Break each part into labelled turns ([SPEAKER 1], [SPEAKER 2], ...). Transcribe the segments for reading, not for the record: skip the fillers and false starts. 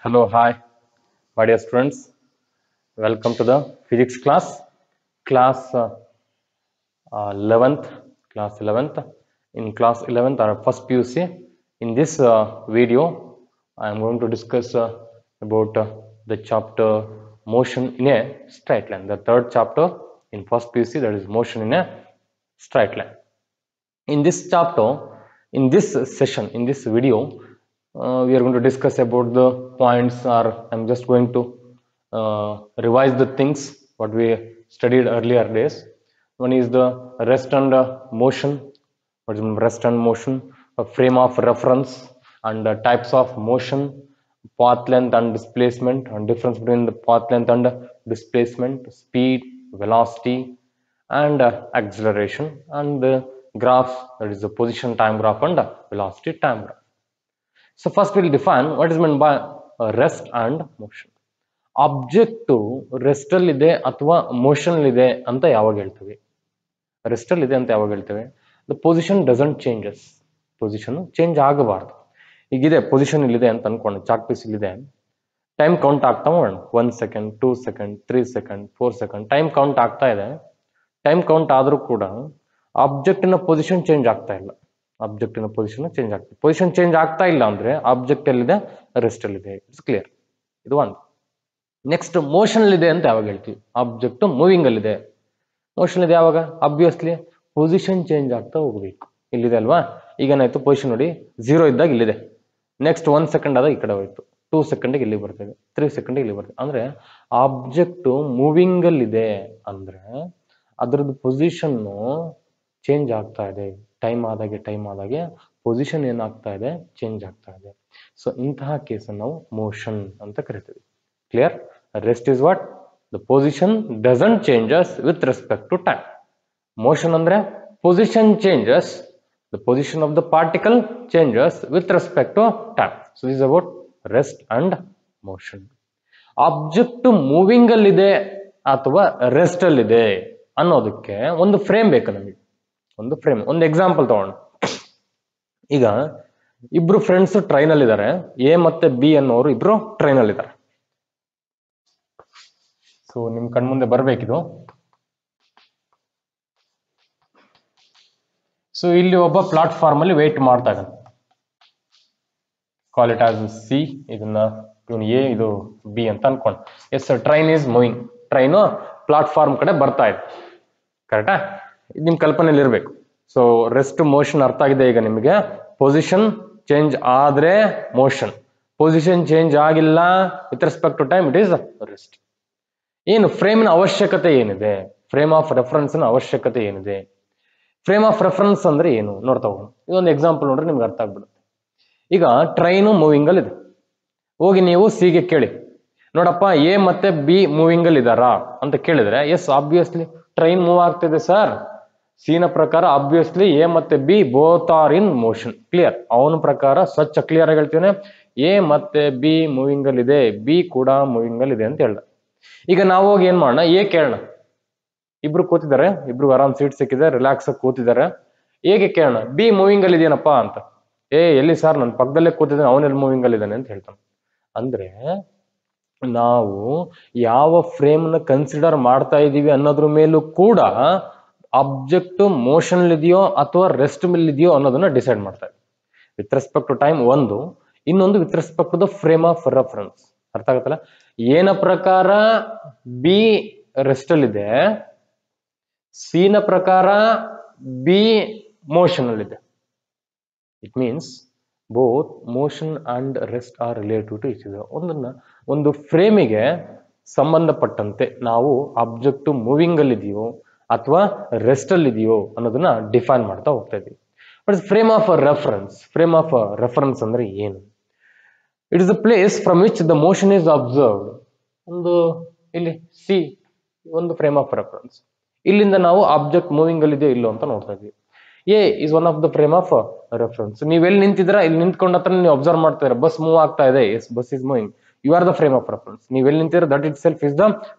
[SPEAKER 1] Hello, hi, my dear students. Welcome to the physics class 11th, class 11th. In class 11th, our first PUC. In this video, I am going to discuss about the chapter motion in a straight line. The third chapter in first PUC, that is motion in a straight line. In this chapter, in this session, in this video, we are going to discuss about the points, or I'm just going to revise the things what we studied earlier days. One is the rest and motion. What is rest and motion? A frame of reference and types of motion, path length and displacement, and difference between the path length and displacement, speed, velocity, and acceleration, and the graphs, that is the position time graph and velocity time graph. So first we'll define what is meant by rest and motion. Object rest ಅಲ್ಲಿ ಇದೆ ಅಥವಾ motion ಅಲ್ಲಿ ಇದೆ ಅಂತ ಯಾವಾಗ ಹೇಳ್ತೀವಿ? Rest ಅಲ್ಲಿ ಇದೆ ಅಂತ ಯಾವಾಗ ಹೇಳ್ತೇವೆ? The position doesn't changes. Position change ಆಗಬಾರ್ದು. ಈಗಿದೆ ಪೊಸಿಷನ್ ಇಲ್ಲಿದೆ ಅಂತ ಅನ್ಕೊಂಡು, ಚಾಕ್ ಪೀಸ್ ಇಲ್ಲಿದೆ, ಟೈಮ್ ಕೌಂಟ್ ಆಗ್ತಾ ಹೋಗೋಣ. 1 second, 2 second, 3 second, 4 second, time count ಆಗ್ತಾ ಇದೆ. ಟೈಮ್ ಕೌಂಟ್ ಆದ್ರೂ ಕೂಡ ಆಬ್ಜೆಕ್ಟಿನ ಪೊಸಿಷನ್ ಚೇಂಜ್ ಆಗ್ತಾ ಇಲ್ಲ. ಆಬ್ಜೆಕ್ಟಿನ ಪೊಸಿಷನ್ ಚೇಂಜ್ ಆಗ್ತದೆ. ಪೊಸಿಷನ್ ಚೇಂಜ್ ಆಗ್ತಾ ಇಲ್ಲ ಅಂದ್ರೆ ಆಬ್ಜೆಕ್ಟ್ ಎಲ್ಲಿದೆ? ರೆಸ್ಟ್ ಅಲ್ಲಿದೆ. It's clear. ಇದು ಒಂದು. ನೆಕ್ಸ್ಟ್ ಮೋಷನ್ ಇದೆ ಅಂತ ಯಾವಾಗ ಹೇಳ್ತೀವಿ? ಆಬ್ಜೆಕ್ಟ್ ಮೂವಿಂಗ್ ಅಲ್ಲಿದೆ. ಮೋಷನ್ ಇದೆ ಯಾವಾಗ? ಆಬ್ವಿಯಸ್ಲಿ ಪೊಸಿಷನ್ ಚೇಂಜ್ ಆಗ್ತಾ ಹೋಗ್ಬೇಕು. ಇಲ್ಲಿದೆ ಅಲ್ವಾ? ಈಗ ಏನಾಯ್ತು? ಪೊಸಿಷನ್ ನೋಡಿ, 0 ಇದ್ದಾಗ ಇಲ್ಲಿದೆ. ನೆಕ್ಸ್ಟ್ 1 ಸೆಕೆಂಡ್ ಆದಾಗ ಈ ಕಡೆ ಹೋಯ್ತು. 2 ಸೆಕೆಂಡ್ಗೆ ಇಲ್ಲಿ ಬರ್ತದೆ, 3 ಸೆಕೆಂಡ್ಗೆ ಇಲ್ಲಿ ಬರ್ತದೆ. ಅಂದ್ರೆ ಆಬ್ಜೆಕ್ಟ್ ಮೂವಿಂಗ್ ಅಲ್ಲಿದೆ ಅಂದ್ರೆ ಅದ್ರದ್ದು ಪೊಸಿಷನ್ ಚೇಂಜ್ ಆಗ್ತಾ ಇದೆ. ಟೈಮ್ ಆದಾಗೆ ಪೊಸಿಷನ್ ಏನಾಗ್ತಾ ಇದೆ? ಚೇಂಜ್ ಆಗ್ತಾ ಇದೆ. ಸೊ ಇಂತಹ ಕೇಸನ್ನು ನಾವು ಮೋಷನ್ ಅಂತ ಕರಿತೀವಿ. Clear? Rest is what? The position doesn't changes with respect to time. Motion andre position changes, the position of the particle changes with respect to time. So this is about rest and motion. Object moving allide ಅಥವಾ rest ಅಲ್ಲಿದೆ ಅನ್ನೋದಕ್ಕೆ ಒಂದು frame ಬೇಕು ನಮಗೆ. ಒಂದು frame, ಒಂದು example ತಗೋಣ. ಈಗ ಇಬ್ರು ಫ್ರೆಂಡ್ಸ್ ಟ್ರೈನ್ ಅಲ್ಲಿ ಇದ್ದಾರೆ. ಎ ಮತ್ತೆ ಬಿ ಅನ್ನೋರು ಇಬ್ರು ಟ್ರೈನ್ ಅಲ್ಲಿ ಇದ್ದಾರೆ. ಸೊ ನಿಮ್ ಕಣ್ಮುಂದೆ ಬರ್ಬೇಕಿದು. ಸೊ ಇಲ್ಲಿ ಒಬ್ಬ ಪ್ಲಾಟ್ಫಾರ್ಮ್ ಅಲ್ಲಿ ವೇಟ್ ಮಾಡ್ತಾ ಇದ್ದಾನೆ. Call it as C. ಇದನ್ನ ಇವನು ಎ, ಇದು ಬಿ ಅಂತ ಅನ್ಕೊಂಡು. Yes, train is moving. Train platform ಕಡೆ ಬರ್ತಾ ಇದೆ. ಕರೆಕ್ಟಾ? ನಿಮ್ ಕಲ್ಪನೆಯಲ್ಲಿ ಇರ್ಬೇಕು. ಸೊ ರೆಸ್ಟ್ ಮೋಷನ್ ಅರ್ಥ ಆಗಿದೆ ಈಗ ನಿಮಗೆ. ಪೊಸಿಷನ್ ಚೇಂಜ್ ಆದ್ರೆ ಮೋಷನ್, ಪೊಸಿಷನ್ ಚೇಂಜ್ ಆಗಿಲ್ಲ with respect to time, it is rest. ಏನು ಫ್ರೇಮ್ನ ಅವಶ್ಯಕತೆ ಏನಿದೆ? ಫ್ರೇಮ್ ಆಫ್ ರೆಫರೆನ್ಸ್ ನ ಅವಶ್ಯಕತೆ ಏನಿದೆ? ಫ್ರೇಮ್ ಆಫ್ ರೆಫರೆನ್ಸ್ ಅಂದ್ರೆ ಏನು ನೋಡ್ತಾ ಹೋಗೋಣ. ಇದೊಂದು ಎಕ್ಸಾಂಪಲ್ ನೋಡ್ರೆ ನಿಮ್ಗೆ ಅರ್ಥ ಆಗ್ಬಿಡುತ್ತೆ. ಈಗ ಟ್ರೈನು ಮೂವಿಂಗ್ ಅಲ್ಲಿ ಇದೆ. ಹೋಗಿ ನೀವು ಸಿಗೆ ಕೇಳಿ, ನೋಡಪ್ಪ ಎ ಮತ್ತೆ ಬಿ ಮೂವಿಂಗ್ ಅಲ್ಲಿ ಇದಾರಾ ಅಂತ ಕೇಳಿದ್ರೆ, ಎಸ್ ಆಬ್ವಿಯಸ್ಲಿ ಟ್ರೈನ್ ಮೂವ್ ಆಗ್ತಿದೆ ಸರ್. ಸಿನ ಪ್ರಕಾರ ಆಬ್ವಿಯಸ್ಲಿ ಎ ಮತ್ತೆ B both are in motion. Clear? ಅವನ ಪ್ರಕಾರ ಸ್ವಚ್ಛ ಕ್ಲಿಯರ್ ಆಗಿ ಹೇಳ್ತೇನೆ, ಎ ಮತ್ತೆ ಬಿ ಮೂವಿಂಗ್ ಅಲ್ಲಿ ಇದೆ, ಬಿ ಕೂಡ ಮೂವಿಂಗ್ ಅಲ್ಲಿ ಇದೆ ಅಂತ ಹೇಳ್ದ. ಈಗ ನಾವು ಹೋಗಿ ಏನ್ ಮಾಡೋಣ? ಎ ಕೇಳೋಣ. ಇಬ್ರು ಕೂತಿದ್ದಾರೆ, ಇಬ್ರು ಆರಾಮ್ ಸೀಟ್ ಸಿಕ್ಕಿದೆ, ರಿಲ್ಯಾಕ್ಸ್ ಆಗಿ ಕೂತಿದ್ದಾರೆ. ಹೇಗೆ ಕೇಳೋಣ? ಬಿ ಮೂವಿಂಗ್ ಅಲ್ಲಿ ಇದೆಯೇನಪ್ಪಾ ಅಂತ. ಎಲ್ಲಿ ಸರ್, ನನ್ನ ಪಕ್ಕದಲ್ಲೇ ಕೂತಿದ್ದಾನೆ, ಅವನೆಲ್ಲಿ ಮೂವಿಂಗ್ ಅಲ್ಲಿ ಇದ್ದಾನೆ ಅಂತ ಹೇಳ್ತಾನೆ. ಅಂದ್ರೆ ನಾವು ಯಾವ ಫ್ರೇಮ್ ನ ಕನ್ಸಿಡರ್ ಮಾಡ್ತಾ ಇದೀವಿ ಅನ್ನೋದ್ರ ಮೇಲೂ ಕೂಡ ಆಬ್ಜೆಕ್ಟ್ ಮೋಷನ್ ಇದೆಯೋ ಅಥವಾ ರೆಸ್ಟ್ ಮೇಲೆ ಇದೆಯೋ ಅನ್ನೋದನ್ನ ಡಿಸೈಡ್ ಮಾಡ್ತಾ ಇದ್ದೀವಿ. ವಿತ್ ರೆಸ್ಪೆಕ್ಟ್ ಟು ಟೈಮ್ ಒಂದು, ಇನ್ನೊಂದು with respect to the frame of reference. ಅರ್ಥ ಆಗತ್ತಲ್ಲ? ಏನ ಪ್ರಕಾರ ಬಿ ರೆಸ್ಟ್ ಅಲ್ಲಿ ಇದೆ, ಸಿ ನ ಪ್ರಕಾರ ಬಿ ಮೋಷನ್ ಅಲ್ಲಿ ಇದೆ. It means both motion and rest are relative to each other. ಒಂದು ಫ್ರೇಮಿಗೆ ಸಂಬಂಧಪಟ್ಟಂತೆ ನಾವು ಆಬ್ಜೆಕ್ಟ್ ಮೂವಿಂಗ್ ಅಲ್ಲಿ ಇದೆಯೋ ಅಥವಾ ರೆಸ್ಟ್ ಅಲ್ಲಿ ಇದೆಯೋ ಅನ್ನೋದನ್ನ ಡಿಫೈನ್ ಮಾಡ್ತಾ ಹೋಗ್ತಾ ಇದೀವಿ. But frame of reference, frame of reference ಅಂದ್ರೆ ಏನು? It is a place from which the motion is observed. ಒಂದು ಇಲ್ಲಿ ಸಿ ಒಂದು ಫ್ರೇಮ್ ಆಫ್ ರೆಫರೆನ್ಸ್. ಇಲ್ಲಿಂದ ನಾವು ಆಬ್ಜೆಕ್ಟ್ ಮೂವಿಂಗ್ ಅಲ್ಲಿ ಇದೆಯೋ ಇಲ್ಲೋ ಅಂತ ನೋಡ್ತಾ ಇದ್ವಿ. A is one of the frame of reference. ನೀವು ಎಲ್ಲಿ ನಿಂತಿದ್ದೀರಾ, ಇಲ್ಲಿ ನಿಂತ್ಕೊಂಡ ಹತ್ರ ನೀವು ಅಬ್ಸರ್ವ್ ಮಾಡ್ತಾ ಇದ್ದೀರಾ, ಬಸ್ ಮೂವ್ ಆಗ್ತಾ ಇದೆ, yes bus is moving, you are the frame of reference. ನೀವು ಎಲ್ಲಿ ನಿಂತಿರೋ that itself is the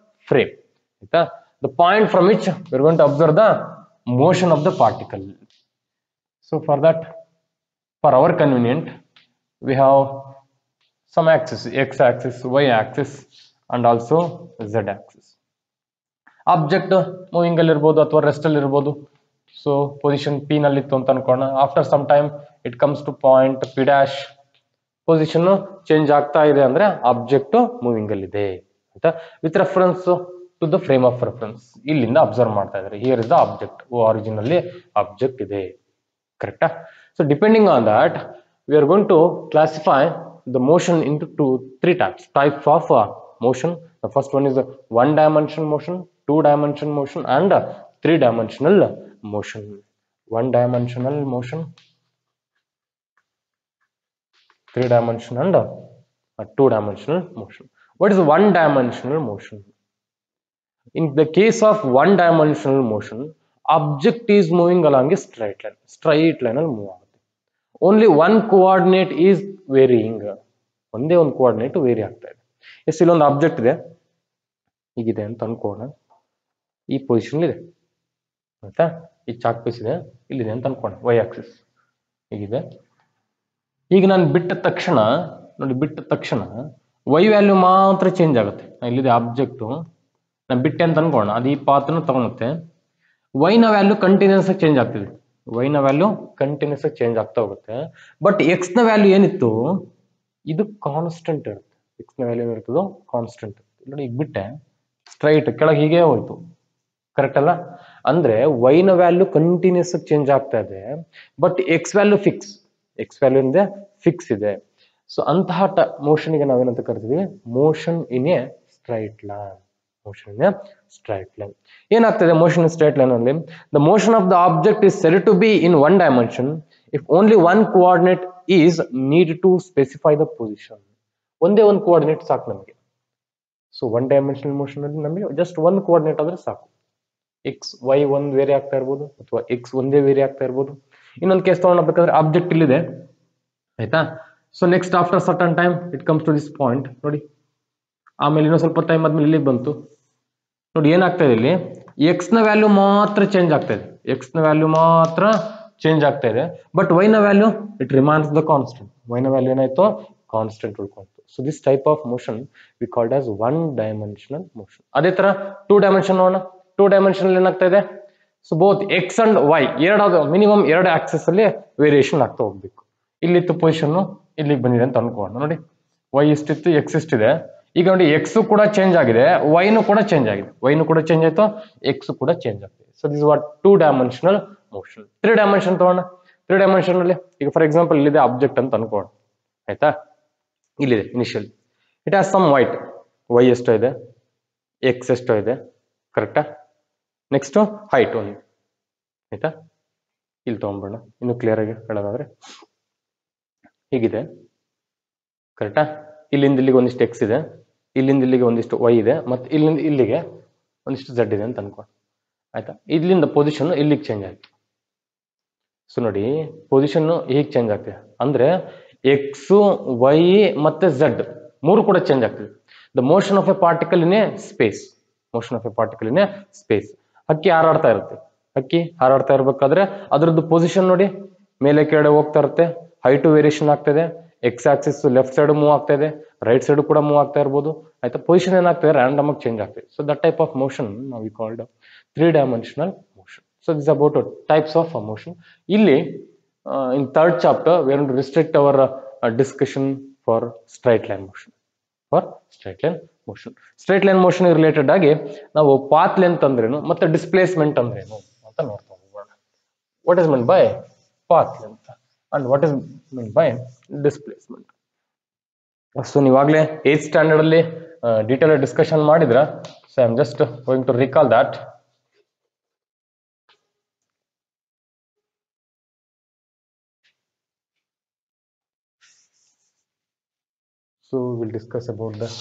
[SPEAKER 1] frame. ಆಯ್ತಾ? The point from which we are going to observe the motion of the particle. So for that, for our convenient, we have some axis, x axis, y axis and also z axis. Object moving ಅಲ್ಲಿ ಇರ್ಬೋದು ಅಥವಾ rest ಅಲ್ಲಿ ಇರ್ಬೋದು. So position P ನಲ್ಲಿ ಇತ್ತು ಅಂತ ಅನ್ಕೋಣ. After some time it comes to point P dash, position change ಆಗ್ತಾ ಇದೆ ಅಂದ್ರೆ ಆಬ್ಜೆಕ್ಟ್ ಮೂವಿಂಗ್ ಅಲ್ಲಿ ಇದೆ ಅಂತ. With reference to the frame of reference, ಇಲ್ಲಿಂದ ಅಬ್ಸರ್ವ್ ಮಾಡ್ತಾ ಇದ್ದಾರೆ. Here is the object, origin ಅಲ್ಲಿ ಆಬ್ಜೆಕ್ಟ್ ಇದೆ, ಕರೆಕ್ಟಾ? So depending on that we are going to classify the motion into three types of motion. The first one is one dimensional motion, two dimensional motion and three dimensional motion. One dimensional motion, three dimensional and two dimensional motion. What is one dimensional motion? In the case of one dimensional motion, object is moving along a straight line ಅಲ್ಲಿ move ಆಗುತ್ತೆ. Only one coordinate is varying. ಒಂದೇ ಒಂದು coordinate very ಆಗ್ತಾ ಇದೆ. S, ಇಲ್ಲೊಂದು object ಇದೆ, ಹೀಗಿದೆ ಅಂತ ಅನ್ಕೋಣ. ಈ ಪೊಸಿಷನ್ ಇದೆ ಆಯ್ತಾ, ಈ ಚಾಕ್ ಪೀಸ್ ಇದೆ, ಇಲ್ಲಿದೆ ಅಂತ ಅನ್ಕೋಣ. ವೈ ಆಕ್ಸಿಸ್ ಹೀಗಿದೆ. ಈಗ ನಾನು ಬಿಟ್ಟ ತಕ್ಷಣ ನೋಡಿ, ಬಿಟ್ಟ ತಕ್ಷಣ ವೈ ವ್ಯಾಲ್ಯೂ ಮಾತ್ರ ಚೇಂಜ್ ಆಗುತ್ತೆ. ಇಲ್ಲಿದೆ ಆಬ್ಜೆಕ್ಟು, ನಾನು ಬಿಟ್ಟೆ ಅಂತ ಅನ್ಕೋಣ, ಅದು ಈ ಪಾತ್ರನ ತಗೊಳುತ್ತೆ. ವೈನ ವ್ಯಾಲ್ಯೂ ಕಂಟಿನ್ಯೂಸ್ ಆಗಿ ಚೇಂಜ್ ಆಗ್ತಿದೆ. ವೈನ ವ್ಯಾಲ್ಯೂ ಕಂಟಿನ್ಯೂಸ್ ಆಗಿ ಚೇಂಜ್ ಆಗ್ತಾ ಹೋಗುತ್ತೆ. ಬಟ್ ಎಕ್ಸ್ ನ ವ್ಯಾಲ್ಯೂ ಏನಿತ್ತು ಇದು ಕಾನ್ಸ್ಟೆಂಟ್ ಇರುತ್ತೆ. ಎಕ್ಸ್ ನ ವ್ಯಾಲ್ಯೂ ಏನಿರ್ತದೋ ಕಾನ್ಸ್ಟೆಂಟ್. ನೋಡಿ ಈಗ ಬಿಟ್ಟೆ, ಸ್ಟ್ರೈಟ್ ಕೆಳಗೆ ಹೀಗೆ ಹೋಯ್ತು, ಕರೆಕ್ಟ್ ಅಲ್ಲ? ಅಂದ್ರೆ ವೈನ ವ್ಯಾಲ್ಯೂ ಕಂಟಿನ್ಯೂಸ್ ಆಗಿ ಚೇಂಜ್ ಆಗ್ತಾ ಇದೆ, but X value fix. X value ಇಂದ ಫಿಕ್ಸ್ ಇದೆ. ಸೊ ಅಂತಹ ಮೋಷನ್ ಗೆ ನಾವೇನಂತ ಕರಿತೀವಿ? Motion in a straight line. Motion in a straight line. ಏನಾಗ್ತದೆ ಮೋಷನ್ ಇನ್ ಸ್ಟ್ರೈಟ್ ಲೈನ್ ಅಲ್ಲಿ? The motion of the object is said to be in one dimension if only one coordinate is need to specify the position. ಒಂದೇ ಒಂದು coordinate ಸಾಕು ನಮಗೆ. So one dimensional motion ಅಲ್ಲಿ ನಮಗೆ just ಒಂದು coordinate ಆದ್ರೆ ಸಾಕು. ಎಕ್ಸ್ ವೈ ಒಂದು ವೇರಿ ಆಗ್ತಾ ಇರ್ಬೋದು, ಅಥವಾ ಎಕ್ಸ್ ಒಂದೇ ವೇರಿ ಆಗ್ತಾ ಇರ್ಬೋದು. ಇನ್ನೊಂದು ಕೇಸ್ ತಗೊಂಡ್ಬೇಕಾದ್ರೆ ಆಬ್ಜೆಕ್ಟ್ ಇಲ್ಲಿದೆ ಆಯ್ತಾ. So next after certain time it comes to this point ನೋಡಿ. ಆಮೇಲೆ ಇನ್ನೊಂದು ಸ್ವಲ್ಪ ಟೈಮ್ ಆದ್ಮೇಲೆ ಇಲ್ಲಿ ಬಂತು ನೋಡಿ. ಏನಾಗ್ತಾ ಇದೆ ಇಲ್ಲಿ? ಎಕ್ಸ್ ನ ವ್ಯಾಲ್ಯೂ ಮಾತ್ರ ಚೇಂಜ್ ಆಗ್ತಾ ಇದೆ. ಎಕ್ಸ್ ನ ವ್ಯಾಲ್ಯೂ ಮಾತ್ರ ಚೇಂಜ್ ಆಗ್ತಾ ಇದೆ, ಬಟ್ ವೈ ನ value it remains the constant. Y ನ ವ್ಯಾಲ್ಯೂ ಏನಾಯ್ತು? ಕಾನ್ಸ್ಟೆಂಟ್ ಉಳ್ಕೊಂತು. So this type of motion we called as one dimensional motion. ಅದೇ ತರ ಟೂ ಡೈಮೆನ್ಷನ್ ನೋಡೋಣ. ಟೂ ಡೈಮೆನ್ಷನ್ ಏನಾಗ್ತಾ ಇದೆ? So both X and Y ಎರಡು ಮಿನಿಮಮ್ ಎರಡು ಆಕ್ಸೆಸ್ ಅಲ್ಲಿ ವೇರಿಯೇಷನ್ ಆಗ್ತಾ ಹೋಗ್ಬೇಕು. ಇಲ್ಲಿತ್ತು ಪೊಸಿಷನ್, ಇಲ್ಲಿಗೆ ಬಂದಿದೆ ಅಂತ ಅನ್ಕೋಣ. ನೋಡಿ ವೈ ಇಷ್ಟಿತ್ತು, ಎಕ್ಸ್ ಇಷ್ಟಿದೆ. ಈಗ ನೋಡಿ ಎಕ್ಸ್ ಕೂಡ ಚೇಂಜ್ ಆಗಿದೆ, ವೈನು ಕೂಡ ಚೇಂಜ್ ಆಗಿದೆ. ವೈನು ಕೂಡ ಚೇಂಜ್ ಆಯ್ತು, ಎಕ್ಸ್ ಕೂಡ ಚೇಂಜ್ ಆಗ್ತಿದೆ. So this what two dimensional motion. Three dimension ತಗೋಣ. ತ್ರೀ ಡೈಮೆನ್ಷನ್ ಅಲ್ಲಿ ಈಗ ಫಾರ್ ಎಕ್ಸಾಂಪಲ್ ಇಲ್ಲಿದೆ ಆಬ್ಜೆಕ್ಟ್ ಅಂತ ಅನ್ಕೋಣ ಆಯ್ತಾ. ಇಲ್ಲಿದೆ initial, it has some weight. Y ಎಷ್ಟೋ ಇದೆ, ಎಕ್ಸ್ ಎಷ್ಟೋ ಇದೆ, ಕರೆಕ್ಟಾ? ನೆಕ್ಸ್ಟ್ ಹೈಟ್ ಒಂದು ಆಯ್ತಾ. ಇಲ್ಲಿ ತಗೊಂಡ್ಬಿಡೋಣ ಇನ್ನು ಕ್ಲಿಯರ್ ಆಗಿ ಹೇಳೋದಾದ್ರೆ, ಹೀಗಿದೆ ಕರೆಕ್ಟಾ. ಇಲ್ಲಿಂದ ಇಲ್ಲಿಗೆ ಒಂದಿಷ್ಟು ಎಕ್ಸ್ ಇದೆ, ಇಲ್ಲಿಂದ ಇಲ್ಲಿಗೆ ಒಂದಿಷ್ಟು ವೈ ಇದೆ, ಮತ್ತೆ ಇಲ್ಲಿಂದ ಇಲ್ಲಿಗೆ ಒಂದಿಷ್ಟು ಝಡ್ ಇದೆ ಅಂತ ಅನ್ಕೋ ಆಯ್ತಾ. ಇಲ್ಲಿಂದ ಪೊಸಿಷನ್ ಇಲ್ಲಿಗೆ ಚೇಂಜ್ ಆಯ್ತು. ಸೊ ನೋಡಿ ಪೊಸಿಷನ್ ಹೀಗೆ ಚೇಂಜ್ ಆಗ್ತಿದೆ ಅಂದ್ರೆ ಎಕ್ಸ್ ವೈ ಮತ್ತೆ ಝಡ್ ಮೂರು ಕೂಡ ಚೇಂಜ್ ಆಗ್ತಿದೆ. The motion of A particle in a space. Motion of A particle in a space. ಹಕ್ಕಿ ಹಾರಾಡ್ತಾ ಇರುತ್ತೆ. ಹಕ್ಕಿ ಹಾರಾಡ್ತಾ ಇರ್ಬೇಕಾದ್ರೆ ಅದರದ್ದು ಪೊಸಿಷನ್ ನೋಡಿ ಮೇಲೆ ಕೆಳಗಡೆ ಹೋಗ್ತಾ ಇರುತ್ತೆ. ಹೈಟು ವೇರಿಯೇಷನ್ ಆಗ್ತಿದೆ. X Axis left side move ಆಗ್ತಾ ಇದೆ, ರೈಟ್ ಸೈಡ್ ಕೂಡ ಮೂವ್ ಆಗ್ತಾ ಇರ್ಬೋದು ಆಯ್ತಾ. ಪೊಸಿಷನ್ ಏನಾಗ್ತದೆ? ರ್ಯಾಂಡಮ್ ಆಗಿ ಚೇಂಜ್ ಆಗ್ತದೆ. So that type of motion ನಾವು called three dimensional motion. So this about types of motion. ಇಲ್ಲಿ in third chapter we are going to restrict our discussion for straight line motion. For straight line motion. Straight line motion related ಆಗಿ ನಾವು path length ಅಂದ್ರೇನು ಮತ್ತೆ displacement ಅಂದ್ರೇನು ಅಂತ ನೋಡ್ತಾ ಹೋಗೋಣ. What is mean by path length and what is meant by displacement. So ನೀವಾಗಲೇ 8th standard ಅಲ್ಲಿ ಡೀಟೇಲ್ ಡಿಸ್ಕಷನ್ ಮಾಡಿದ್ರ. So I am just going to recall that. So will discuss about the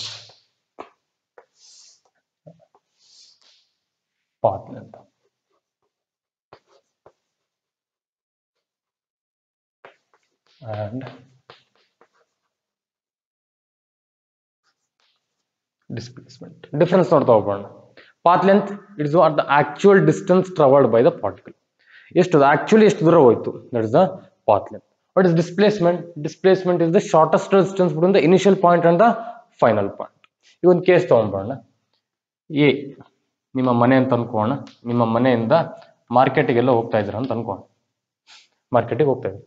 [SPEAKER 1] path length. And displacement. Difference ನೋಡ್ತಾ ಹೋಗೋಣ. Path length it is what the actual distance traveled by the particle. ಎಷ್ಟು actually ಎಷ್ಟು ದೂರ ಹೋಯ್ತು, that is the path length. What is displacement? Displacement is the shortest distance between the initial point and the final point. ಈ ಒಂದು case ತಗೊಂಡ್ಬೋಣ. A ನಿಮ್ಮ ಮನೆ ಅಂತ ಅನ್ಕೋಣ. ನಿಮ್ಮ ಮನೆಯಿಂದ ಮಾರ್ಕೆಟಿಗೆಲ್ಲ ಹೋಗ್ತಾ ಇದ್ದೀರಾ ಅಂತ ಅನ್ಕೋಣ. ಮಾರ್ಕೆಟಿಗೆ ಹೋಗ್ತಾ ಇದ್ದೀರಿ.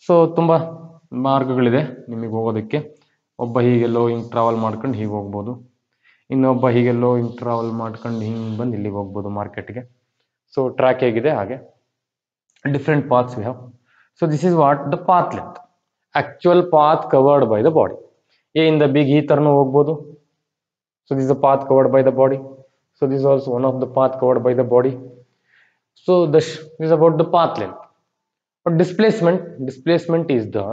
[SPEAKER 1] ಸೊ ತುಂಬ ಮಾರ್ಗಗಳಿದೆ ನಿಮಗೆ ಹೋಗೋದಕ್ಕೆ. ಒಬ್ಬ ಹೀಗೆಲ್ಲೋ ಹಿಂಗೆ ಟ್ರಾವೆಲ್ ಮಾಡ್ಕೊಂಡು ಹೀಗೆ ಹೋಗ್ಬೋದು, ಇನ್ನೊಬ್ಬ ಹೀಗೆಲ್ಲೋ ಹಿಂಗೆ ಟ್ರಾವೆಲ್ ಮಾಡ್ಕೊಂಡು ಹಿಂಗೆ ಬಂದು ಇಲ್ಲಿಗೆ ಹೋಗ್ಬೋದು ಮಾರ್ಕೆಟ್ಗೆ. ಸೊ ಟ್ರ್ಯಾಕ್ ಹೇಗಿದೆ ಹಾಗೆ different paths we have. So this is what the path length, actual path covered by the body. A in the big ಈ ತರನು ಹೋಗ್ಬೋದು. So this is the path covered by the body. So this is also one of the path covered by the body. So this is about the path length. But displacement is the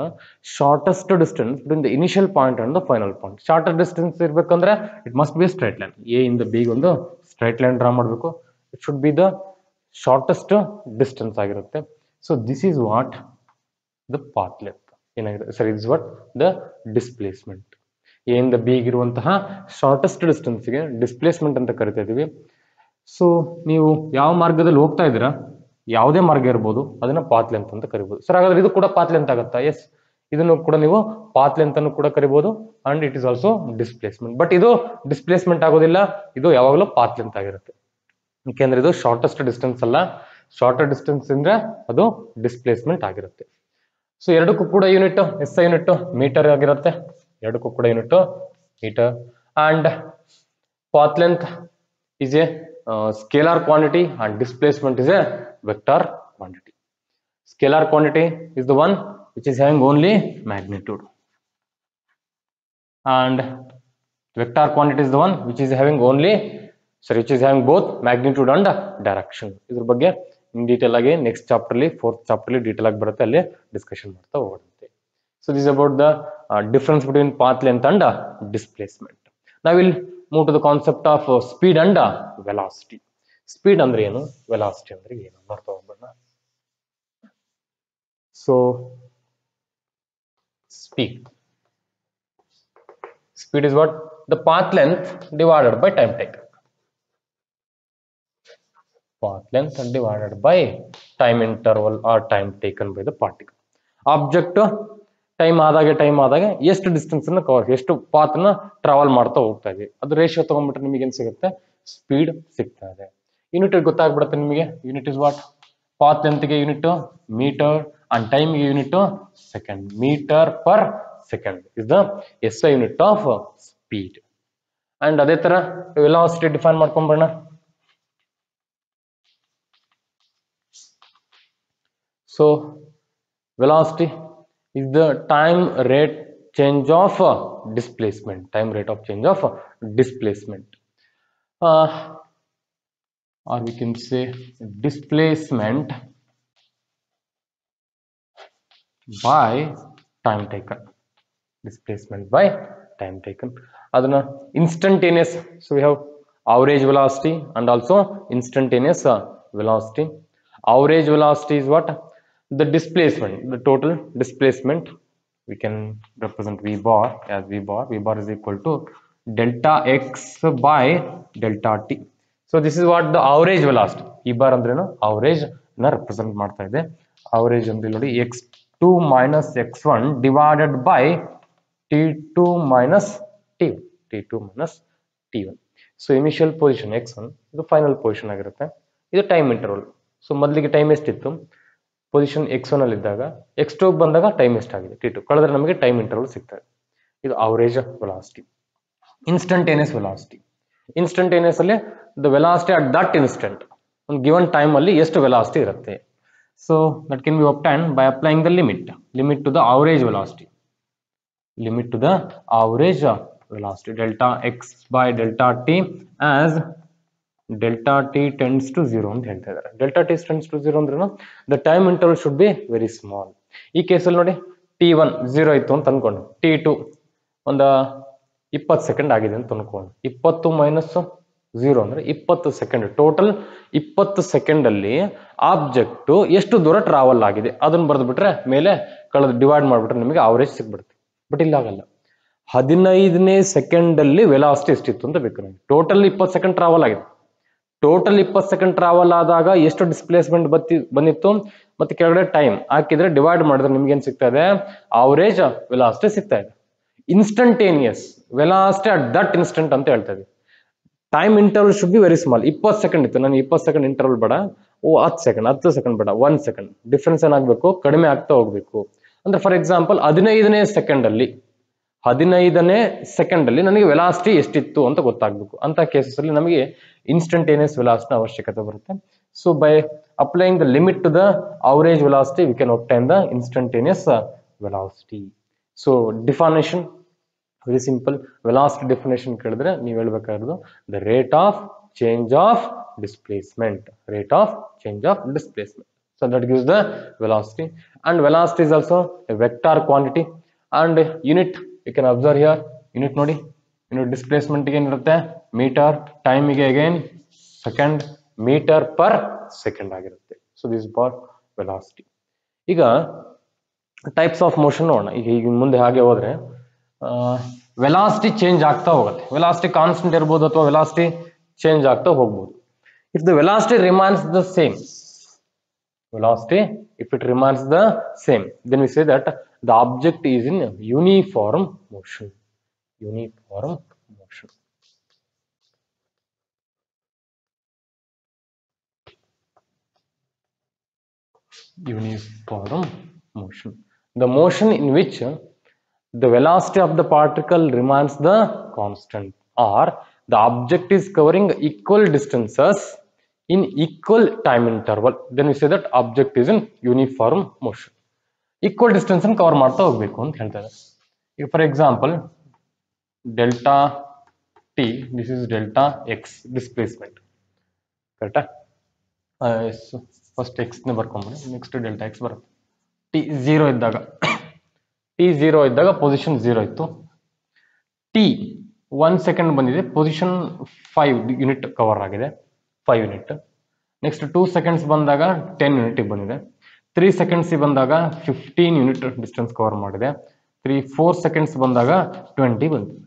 [SPEAKER 1] shortest distance between the initial point and the final point. Shorter distance ಇರಬೇಕಂದ್ರೆ it must be a straight line. A in the big ಒಂದು straight line draw ಮಾಡಬೇಕು. It should be the shortest distance ಆಗಿರುತ್ತೆ. So this is what the path length ಏನಾಗಿದೆ. ಸರಿ, this is what the displacement. A ಇಂದ B ಇರುವಂತಹ shortest distance ಗೆ displacement ಅಂತ ಕರಿತಾ ಇದೀವಿ. ಸೊ ನೀವು ಯಾವ ಮಾರ್ಗದಲ್ಲಿ ಹೋಗ್ತಾ ಇದ್ದೀರಾ, ಯಾವುದೇ ಮಾರ್ಗ ಇರ್ಬೋದು, ಅದನ್ನ ಪಾತ್ ಲೆಂತ್ ಅಂತ ಕರಿಬಹುದು. ಸರ್ ಹಾಗಾದ್ರೆ ಇದು ಕೂಡ ಪಾತ್ ಲೆಂತ್ ಆಗುತ್ತಾ? ಎಸ್, ಇದನ್ನು ಕೂಡ ನೀವು ಪಾತ್ ಲೆಂತ್ ಅನ್ನು ಕೂಡ ಕರಿಬಹುದು and it is also displacement. But ಇದು ಡಿಸ್ಪ್ಲೇಸ್ಮೆಂಟ್ ಆಗೋದಿಲ್ಲ, ಇದು ಯಾವಾಗಲೂ ಪಾತ್ ಲೆಂತ್ ಆಗಿರುತ್ತೆ. ಯಾಕೆಂದ್ರೆ ಇದು ಶಾರ್ಟೆಸ್ಟ್ ಡಿಸ್ಟೆನ್ಸ್ ಅಲ್ಲ, ಶಾರ್ಟರ್ ಡಿಸ್ಟೆನ್ಸ್ ಅಂದ್ರೆ ಅದು ಡಿಸ್ಪ್ಲೇಸ್ಮೆಂಟ್ ಆಗಿರುತ್ತೆ. ಸೊ ಎರಡಕ್ಕೂ ಕೂಡ unit S I unit metre ಆಗಿರುತ್ತೆ. ಎರಡಕ್ಕೂ ಕೂಡ unit metre. And path length is a scalar quantity and displacement is a vector quantity. Scalar quantity is the one which is having only magnitude and vector quantity is the one which is having which is having both magnitude and direction. ಇದ್ರ ಬಗ್ಗೆ in detail ಆಗಿ next chapter ಅಲ್ಲಿ 4th chapter ಅಲ್ಲಿ detail ಆಗಿ ಬರುತ್ತೆ, ಅಲ್ಲಿ discussion ಮಾಡ್ತಾ ಹೋಗುತ್ತೆ. So this is about the difference between path length and displacement. Now we'll move to the concept of speed and velocity. Speed ಅಂದ್ರೆ ಏನು, velocity ಅಂದ್ರೆ ಏನು ನೋಡ್ತಾ ಹೋಗೋಣ. So speed is what? The path length divided by time taken. Path length divided by time interval or time taken by the particle. Object time ಆದಾಗೆ ಎಷ್ಟು distance ಅನ್ನ cover, ಎಷ್ಟು ಪಾತ್ ನ ಟ್ರಾವೆಲ್ ಮಾಡ್ತಾ ಹೋಗ್ತಾ ಇದೆ, ಅದು ರೇಷಿಯೋ ತಗೊಂಡ್ಬಿಟ್ರೆ ನಿಮಗೆ ಏನ್ ಸಿಗುತ್ತೆ, ಸ್ಪೀಡ್ ಸಿಗ್ತಾ ಇದೆ. ಯೂನಿಟ್ ಗೊತ್ತಾಗ್ಬಿಡುತ್ತೆ ನಿಮಗೆ. Unit is what? Path length ಗೆ ಯೂನಿಟ್ ಮೀಟರ್ ಅಂಡ್ ಟೈಮ್ ಗೆ unit second. Meter per second is the S I unit of speed. And ಅದೇ ತರ ವೆಲಾಸಿಟಿ ಡಿಫೈನ್ ಮಾಡ್ಕೊಂಡ್ಬಿಡೋಣ. So velocity is the time rate change of displacement. Time rate of change of displacement. Or we can say displacement by time taken. Displacement by time taken. Adana instantaneous. So we have average velocity and also instantaneous velocity. Average velocity is what? The displacement, the total displacement, we can represent V bar as V bar is equal to delta x by delta t. So this is what the average velocity. E bar ಅಂದ್ರೆ average ನ represent ಮಾಡ್ತಾ ಇದೆ. Average ಅಂದ್ರೆ ನೋಡಿ x2 minus x1 divided by t2 minus t1. t2 minus t1. So initial position x1 ಇದು final position ಆಗಿರುತ್ತೆ. ಇದು time interval. So ಮೊದಲಿಗೆ ಟೈಮ್ ಎಷ್ಟಿತ್ತು, ಪೊಸಿಷನ್ x1 ಅಲ್ಲಿ ಇದ್ದಾಗ x2 ಬಂದಾಗ ಟೈಮ್ ಎಷ್ಟಾಗಿದೆ t2 ಕಳೆದ್ರೆ ನಮಗೆ ಟೈಮ್ ಇಂಟರ್ವಲ್ ಸಿಗ್ತದೆ. ಇದು average velocity. Instantaneous velocity. Instantaneous ಅಲ್ಲಿ the velocity at that instant, ಒಂದು ಗಿವನ್ ಟೈಮ್ ಅಲ್ಲಿ ಎಷ್ಟು ವೆಲಾಸಿಟಿ ಇರುತ್ತೆ. So that can be obtained by applying the limit to the average velocity. Limit to the average velocity delta X by delta T as delta T tends to 0 ಅಂತ ಹೇಳ್ತಾ ಇದ್ದಾರೆ. Delta T tends to 0 ಅಂದ್ರೆ the time interval should be very small. ಈ ಕೇಸಲ್ಲಿ ನೋಡಿ t1 0 ಇತ್ತು ಅಂತ ಅನ್ಕೊಂಡು, t2 ಒಂದು 20 ಸೆಕೆಂಡ್ ಆಗಿದೆ ಅಂತ ಅನ್ಕೊಂಡು, 20 ಮೈನಸ್ 0 ಅಂದ್ರೆ 20 ಸೆಕೆಂಡ್. ಟೋಟಲ್ 20 ಸೆಕೆಂಡ್ ಅಲ್ಲಿ ಆಬ್ಜೆಕ್ಟ್ ಎಷ್ಟು ದೂರ ಟ್ರಾವೆಲ್ ಆಗಿದೆ ಅದನ್ನ ಬರೆದ್ಬಿಟ್ರೆ ಮೇಲೆ ಕಳೆದು ಡಿವೈಡ್ ಮಾಡ್ಬಿಟ್ರೆ ನಿಮಗೆ ಅವರೇಜ್ ಸಿಗ್ಬಿಡುತ್ತೆ. ಬಟ್ ಇಲ್ಲ ಆಗಲ್ಲ. 15ನೇ ಸೆಕೆಂಡ್ ಅಲ್ಲಿ ವೆಲಾಸಿಟಿ ಎಷ್ಟಿತ್ತು ಅಂತ ಬೇಕು ನಮಗೆ. ಟೋಟಲ್ 20 ಸೆಕೆಂಡ್ ಟ್ರಾವೆಲ್ ಆಗಿದೆ, ಟೋಟಲ್ 20 ಸೆಕೆಂಡ್ ಟ್ರಾವೆಲ್ ಆದಾಗ ಎಷ್ಟು ಡಿಸ್ಪ್ಲೇಸ್ಮೆಂಟ್ ಬಂದಿತ್ತು ಮತ್ತೆ ಕೆಳಗಡೆ ಟೈಮ್ ಹಾಕಿದ್ರೆ ಡಿವೈಡ್ ಮಾಡಿದ್ರೆ ನಿಮ್ಗೆ ಏನ್ ಸಿಗ್ತಾ ಇದೆ, ಅವರೇಜ್ ವೆಲಾಸಿಟಿ ಸಿಗ್ತಾ ಇದೆ. Instantaneous velocity at that instant ಅಂತ ಹೇಳ್ತಾ ಇದ್ದೀವಿ. Time interval should be very small. 20 second ಇತ್ತು, ನಾನು 20 ಸೆಕೆಂಡ್ ಇಂಟರ್ವಲ್ ಬೇಡ, 10 ಸೆಕೆಂಡ್ ಬೇಡ, 1 ಸೆಕೆಂಡ್. ಡಿಫ್ರೆನ್ಸ್ ಏನಾಗಬೇಕು, ಕಡಿಮೆ ಆಗ್ತಾ ಹೋಗ್ಬೇಕು. ಅಂದ್ರೆ ಫಾರ್ ಎಕ್ಸಾಂಪಲ್ 15ನೇ ಸೆಕೆಂಡ್ ಅಲ್ಲಿ ನನಗೆ ವೆಲಾಸಿಟಿ ಎಷ್ಟಿತ್ತು ಅಂತ ಗೊತ್ತಾಗಬೇಕು. ಅಂತ ಕೇಸಸ್ ಅಲ್ಲಿ ನಮಗೆ ಇನ್ಸ್ಟಂಟೇನಿಯಸ್ ವೆಲಾಸಿಟಿ ಅವಶ್ಯಕತೆ ಬರುತ್ತೆ. So by applying the limit to the average velocity we can obtain the instantaneous velocity. So deformation very simple. Velocity definition ಕೇಳಿದ್ರೆ ನೀವು ಹೇಳ್ಬೇಕಾಗಿರೋದು the rate of change of displacement. So that gives the velocity, and velocity is also a vector quantity, and unit you can observe here. Unit nodi, unit displacement ಗೆ ಏನಿರುತ್ತೆ meter, time ಗೆ again second, meter per second ಆಗಿರುತ್ತೆ. So this for velocity. ಈಗ types of motion ನೋಡೋಣ. ಈಗ ಮುಂದೆ ಹಾಗೆ ಹೋದ್ರೆ ವೆಲಾಸಿಟಿ ಚೇಂಜ್ ಆಗ್ತಾ ಹೋಗುತ್ತೆ. ವೆಲಾಸಿಟಿ ಕಾನ್ಸ್ಟೆಂಟ್ ಇರ್ಬೋದು ಅಥವಾ ವೆಲಾಸಿಟಿ ಚೇಂಜ್ ಆಗ್ತಾ ಹೋಗ್ಬೋದು. If the velocity remains the same, if it remains the same, then we say that the object is in uniform motion. Uniform motion. The motion in which the velocity of the particle remains the constant, or the object is covering equal distances in equal time interval, then we say that object is in uniform motion. Equal distance ಅನ್ನು cover ಮಾಡ್ತಾ ಹೋಗ್ಬೇಕು ಅಂತ ಹೇಳ್ತಾರೆ. ಈಗ for example delta T, this is delta X displacement, ಕರೆಕ್ಟಾ? First X ನ ಬರ್ಕೊಂಡ್ಬಿಡಿ, next delta X ಬರುತ್ತೆ. T zero ಇದ್ದಾಗ ಪೊಸಿಷನ್ 0 ಇತ್ತು. ಟಿ 1 ಸೆಕೆಂಡ್ ಬಂದಿದೆ, ಪೊಸಿಷನ್ 5 ಯೂನಿಟ್ ಕವರ್ ಆಗಿದೆ, 5 ಯೂನಿಟ್. ನೆಕ್ಸ್ಟ್ 2 ಸೆಕೆಂಡ್ಸ್ ಬಂದಾಗ 10 ಯೂನಿಟ್ ಬಂದಿದೆ. 3 ಸೆಕೆಂಡ್ಸ್ ಬಂದಾಗ 15 ಯೂನಿಟ್ ಡಿಸ್ಟೆನ್ಸ್ ಕವರ್ ಮಾಡಿದೆ. 4 ಸೆಕೆಂಡ್ಸ್ ಬಂದಾಗ 20 ಬಂದಿದೆ.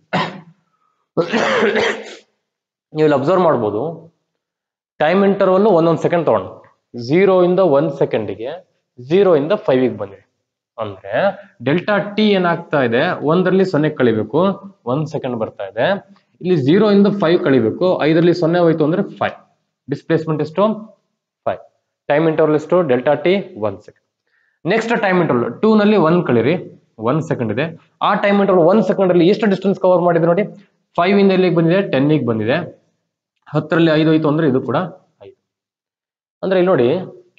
[SPEAKER 1] ನೀವು ಅಬ್ಸರ್ವ್ ಮಾಡ್ಬೋದು, ಟೈಮ್ ಇಂಟರ್ವಲ್ ಒಂದೊಂದು ಸೆಕೆಂಡ್ ತಗೊಂಡು 0 ಇಂದ 1 ಸೆಕೆಂಡಿಗೆ, 0 ಇಂದ 5 ಬಂದಿದೆ. ಅಂದ್ರೆ ಡೆಲ್ಟಾ ಟಿ ಏನಾಗ್ತಾ ಇದೆ, 1ರಲ್ಲಿ 0 ಕಳಿಬೇಕು, 1 ಸೆಕೆಂಡ್ ಬರ್ತಾ ಇದೆ. ಇಲ್ಲಿ 0 ಇಂದ 5 ಕಳಿಬೇಕು, 5ರಲ್ಲಿ 0 ಹೋಯ್ತು ಅಂದ್ರೆ 5. ಡಿಸ್ಪ್ಲೇಸ್ಮೆಂಟ್ ಎಷ್ಟು? 5. ಟೈಮ್ ಇಂಟರ್ವಲ್ ಎಷ್ಟು? Delta T 1 second. Next time interval 2 ನಲ್ಲಿ 1 ಕಳಿರಿ, 1 ಸೆಕೆಂಡ್ ಇದೆ. ಆ ಟೈಮ್ ಇಂಟರ್ವಲ್ 1 ಸೆಕೆಂಡ್ ಅಲ್ಲಿ ಎಷ್ಟು ಡಿಸ್ಟೆನ್ಸ್ ಕವರ್ ಮಾಡಿದೆ ನೋಡಿ, 5 ಇಂದ ಎಲ್ಲಿಗೆ ಬಂದಿದೆ? 10ಗೆ ಬಂದಿದೆ. 10ರಲ್ಲಿ 5 ಹೋಯ್ತು ಅಂದ್ರೆ ಇದು ಕೂಡ 5. ಅಂದ್ರೆ ಇಲ್ಲಿ ನೋಡಿ,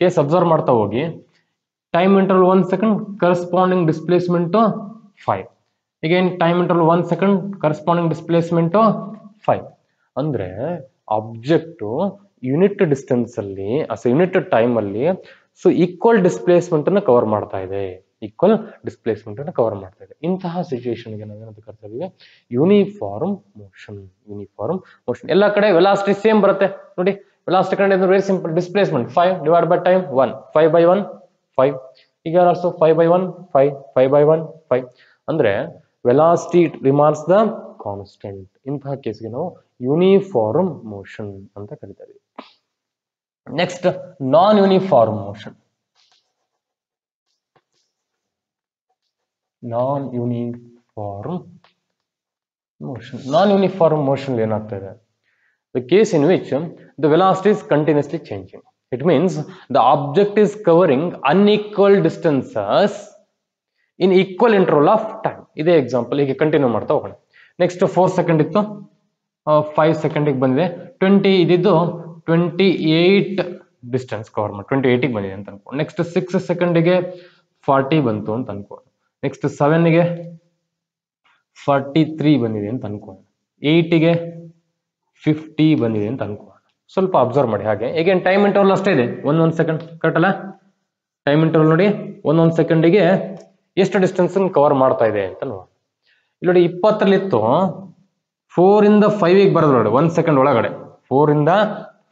[SPEAKER 1] ಕೇಸ್ ಅಬ್ಸರ್ವ್ ಮಾಡ್ತಾ ಹೋಗಿ, time interval 1 second, corresponding displacement 5. Again time interval 1 second, corresponding displacement 5. ಅಂದ್ರೆ ಆಬ್ಜೆಕ್ಟ್ ಯೂನಿಟ್ ಡಿಸ್ಟೆನ್ಸ್ ಅಲ್ಲಿ, ಯೂನಿಟ್ ಟೈಮ್ ಅಲ್ಲಿ ಈಕ್ವಲ್ ಡಿಸ್ಪ್ಲೇಸ್ಮೆಂಟ್ ಅನ್ನು ಕವರ್ ಮಾಡ್ತಾ ಇದೆ. ಇಂತಹ ಸಿಚುಯೇಷನ್ ಗೆ ನಾವೇನಂತ ಕರಿತಾ ಇದೀವಿ? Uniform motion. ಎಲ್ಲ ಕಡೆ ವೆಲಾಸಿಟಿ ಸೇಮ್ ಬರುತ್ತೆ ನೋಡಿ. ವೆಲಾಸಿಟಿ ಕಡೆ very simple, displacement 5 divide by time 1, 5 by 1 5. ಈಗ ಆಲ್ಸೋ 5 by 1 5, 5 by 1 5. ಅಂದ್ರೆ ವೆಲಾಸಿಟಿ ರಿಮೈನ್ಸ್ ದ ಕಾನ್ಸ್ಟೆಂಟ್. ಇಂತಹ ಕೇಸ್ಗೆ ನಾವು ಯೂನಿಫಾರ್ಮ್ ಮೋಷನ್ ಅಂತ ಕರಿತಾ ಇದೀವಿ. ನೆಕ್ಸ್ಟ್ ನಾನ್ ಯೂನಿಫಾರ್ಮ್ ಮೋಷನ್. ನಾನ್ ಯೂನಿಫಾರ್ಮ್ ಮೋಷನ್ ಏನಾಗ್ತಾ ಇದೆ? The case in which the velocity is continuously changing. It means the object is covering unequal distances in equal interval of time. ಇದೇ example ಹೀಗೆ continue ಮಾಡ್ತಾ ಹೋಗೋಣ. Next 4 second ಇತ್ತು, 5 ಸೆಕೆಂಡಿಗೆ ಬಂದಿದೆ. 20 ಇದಿದ್ದು 28 ಡಿಸ್ಟೆನ್ಸ್ ಕವರ್ ಮಾಡಿ 28ಗೆ ಬಂದಿದೆ ಅಂತ ಅನ್ಕೊಂಡು. ನೆಕ್ಸ್ಟ್ 6 ಸೆಕೆಂಡಿಗೆ 40 ಬಂತು ಅಂತ ಅನ್ಕೊಂಡು. ನೆಕ್ಸ್ಟ್ 7ಗೆ 43 ಬಂದಿದೆ ಅಂತ ಅನ್ಕೊಂಡು. 8ಗೆ 50 ಬಂದಿದೆ ಅಂತ ಅನ್ಕೋಣ. ಸ್ವಲ್ಪ ಅಬ್ಸರ್ವ್ ಮಾಡಿ ಹಾಗೆ. ಈಗೇನು ಟೈಮ್ ಇಂಟರ್ವಲ್ ಅಷ್ಟೇ ಇದೆ, 1 ಸೆಕೆಂಡ್, ಕರೆಕ್ಟ್ ಅಲ್ಲ? ಟೈಮ್ ಇಂಟರ್ವಲ್ ನೋಡಿ, 1 ಸೆಕೆಂಡಿಗೆ ಎಷ್ಟು ಡಿಸ್ಟೆನ್ಸ್ ಕವರ್ ಮಾಡ್ತಾ ಇದೆ ಅಂತ ನೋಡಿ. ಇಲ್ಲಿ ನೋಡಿ 20ರಲ್ಲಿ ಇತ್ತು, 4 ಇಂದ 5ಗೆ ಬರೋದ್ರೊಳಗಡೆ 1 ಸೆಕೆಂಡ್ ಒಳಗಡೆ, 4 ಇಂದ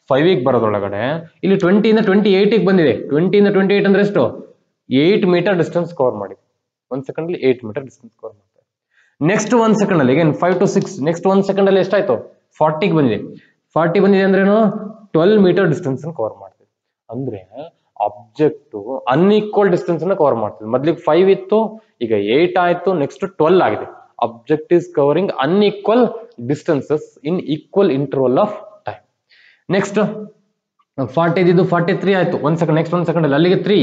[SPEAKER 1] 5ಗೆ ಬರೋದ್ರೊಳಗಡೆ ಇಲ್ಲಿ 20 ಇಂದ 28ಗೆ ಬಂದಿದೆ. 20 ಇಂದ 28 ಅಂದ್ರೆ ಎಷ್ಟು? 8 ಮೀಟರ್ ಡಿಸ್ಟೆನ್ಸ್ ಕವರ್ ಮಾಡಿದೆ. 1 ಸೆಕೆಂಡ್ ಅಲ್ಲಿ 8 ಮೀಟರ್ ಡಿಸ್ಟೆನ್ಸ್ ಕವರ್ ಮಾಡ್ತಾರೆ. ನೆಕ್ಸ್ಟ್ 1 ಸೆಕೆಂಡ್ ಅಲ್ಲಿ, 5 to 6, ನೆಕ್ಸ್ಟ್ 1 ಸೆಕೆಂಡ್ ಅಲ್ಲಿ ಎಷ್ಟಾಯ್ತು? 40ಗೆ ಬಂದಿದೆ. 40 ಬಂದಿದೆ ಅಂದ್ರೇನು? 12 ಮೀಟರ್ ಡಿಸ್ಟೆನ್ಸ್ ಕವರ್ ಮಾಡ್ತದೆ. ಅಂದ್ರೆ ಆಬ್ಜೆಕ್ಟ್ ಅನ್ಈಕ್ವಲ್ ಡಿಸ್ಟೆನ್ಸ್ ಅನ್ನ ಕವರ್ ಮಾಡ್ತದೆ. ಮೊದ್ಲಿಗೆ 5 ಇತ್ತು, ಈಗ 8 ಆಯ್ತು, ನೆಕ್ಸ್ಟ್ 12 ಆಗಿದೆ. Object is covering unequal distances in equal interval of time. Next 40 ಇದ್ದು 43 ಆಯ್ತು, 1 ಸೆಕೆಂಡ್, ನೆಕ್ಸ್ಟ್ 1 ಸೆಕೆಂಡ್ ಅಲ್ಲಿ ಅಲ್ಲಿಗೆ 3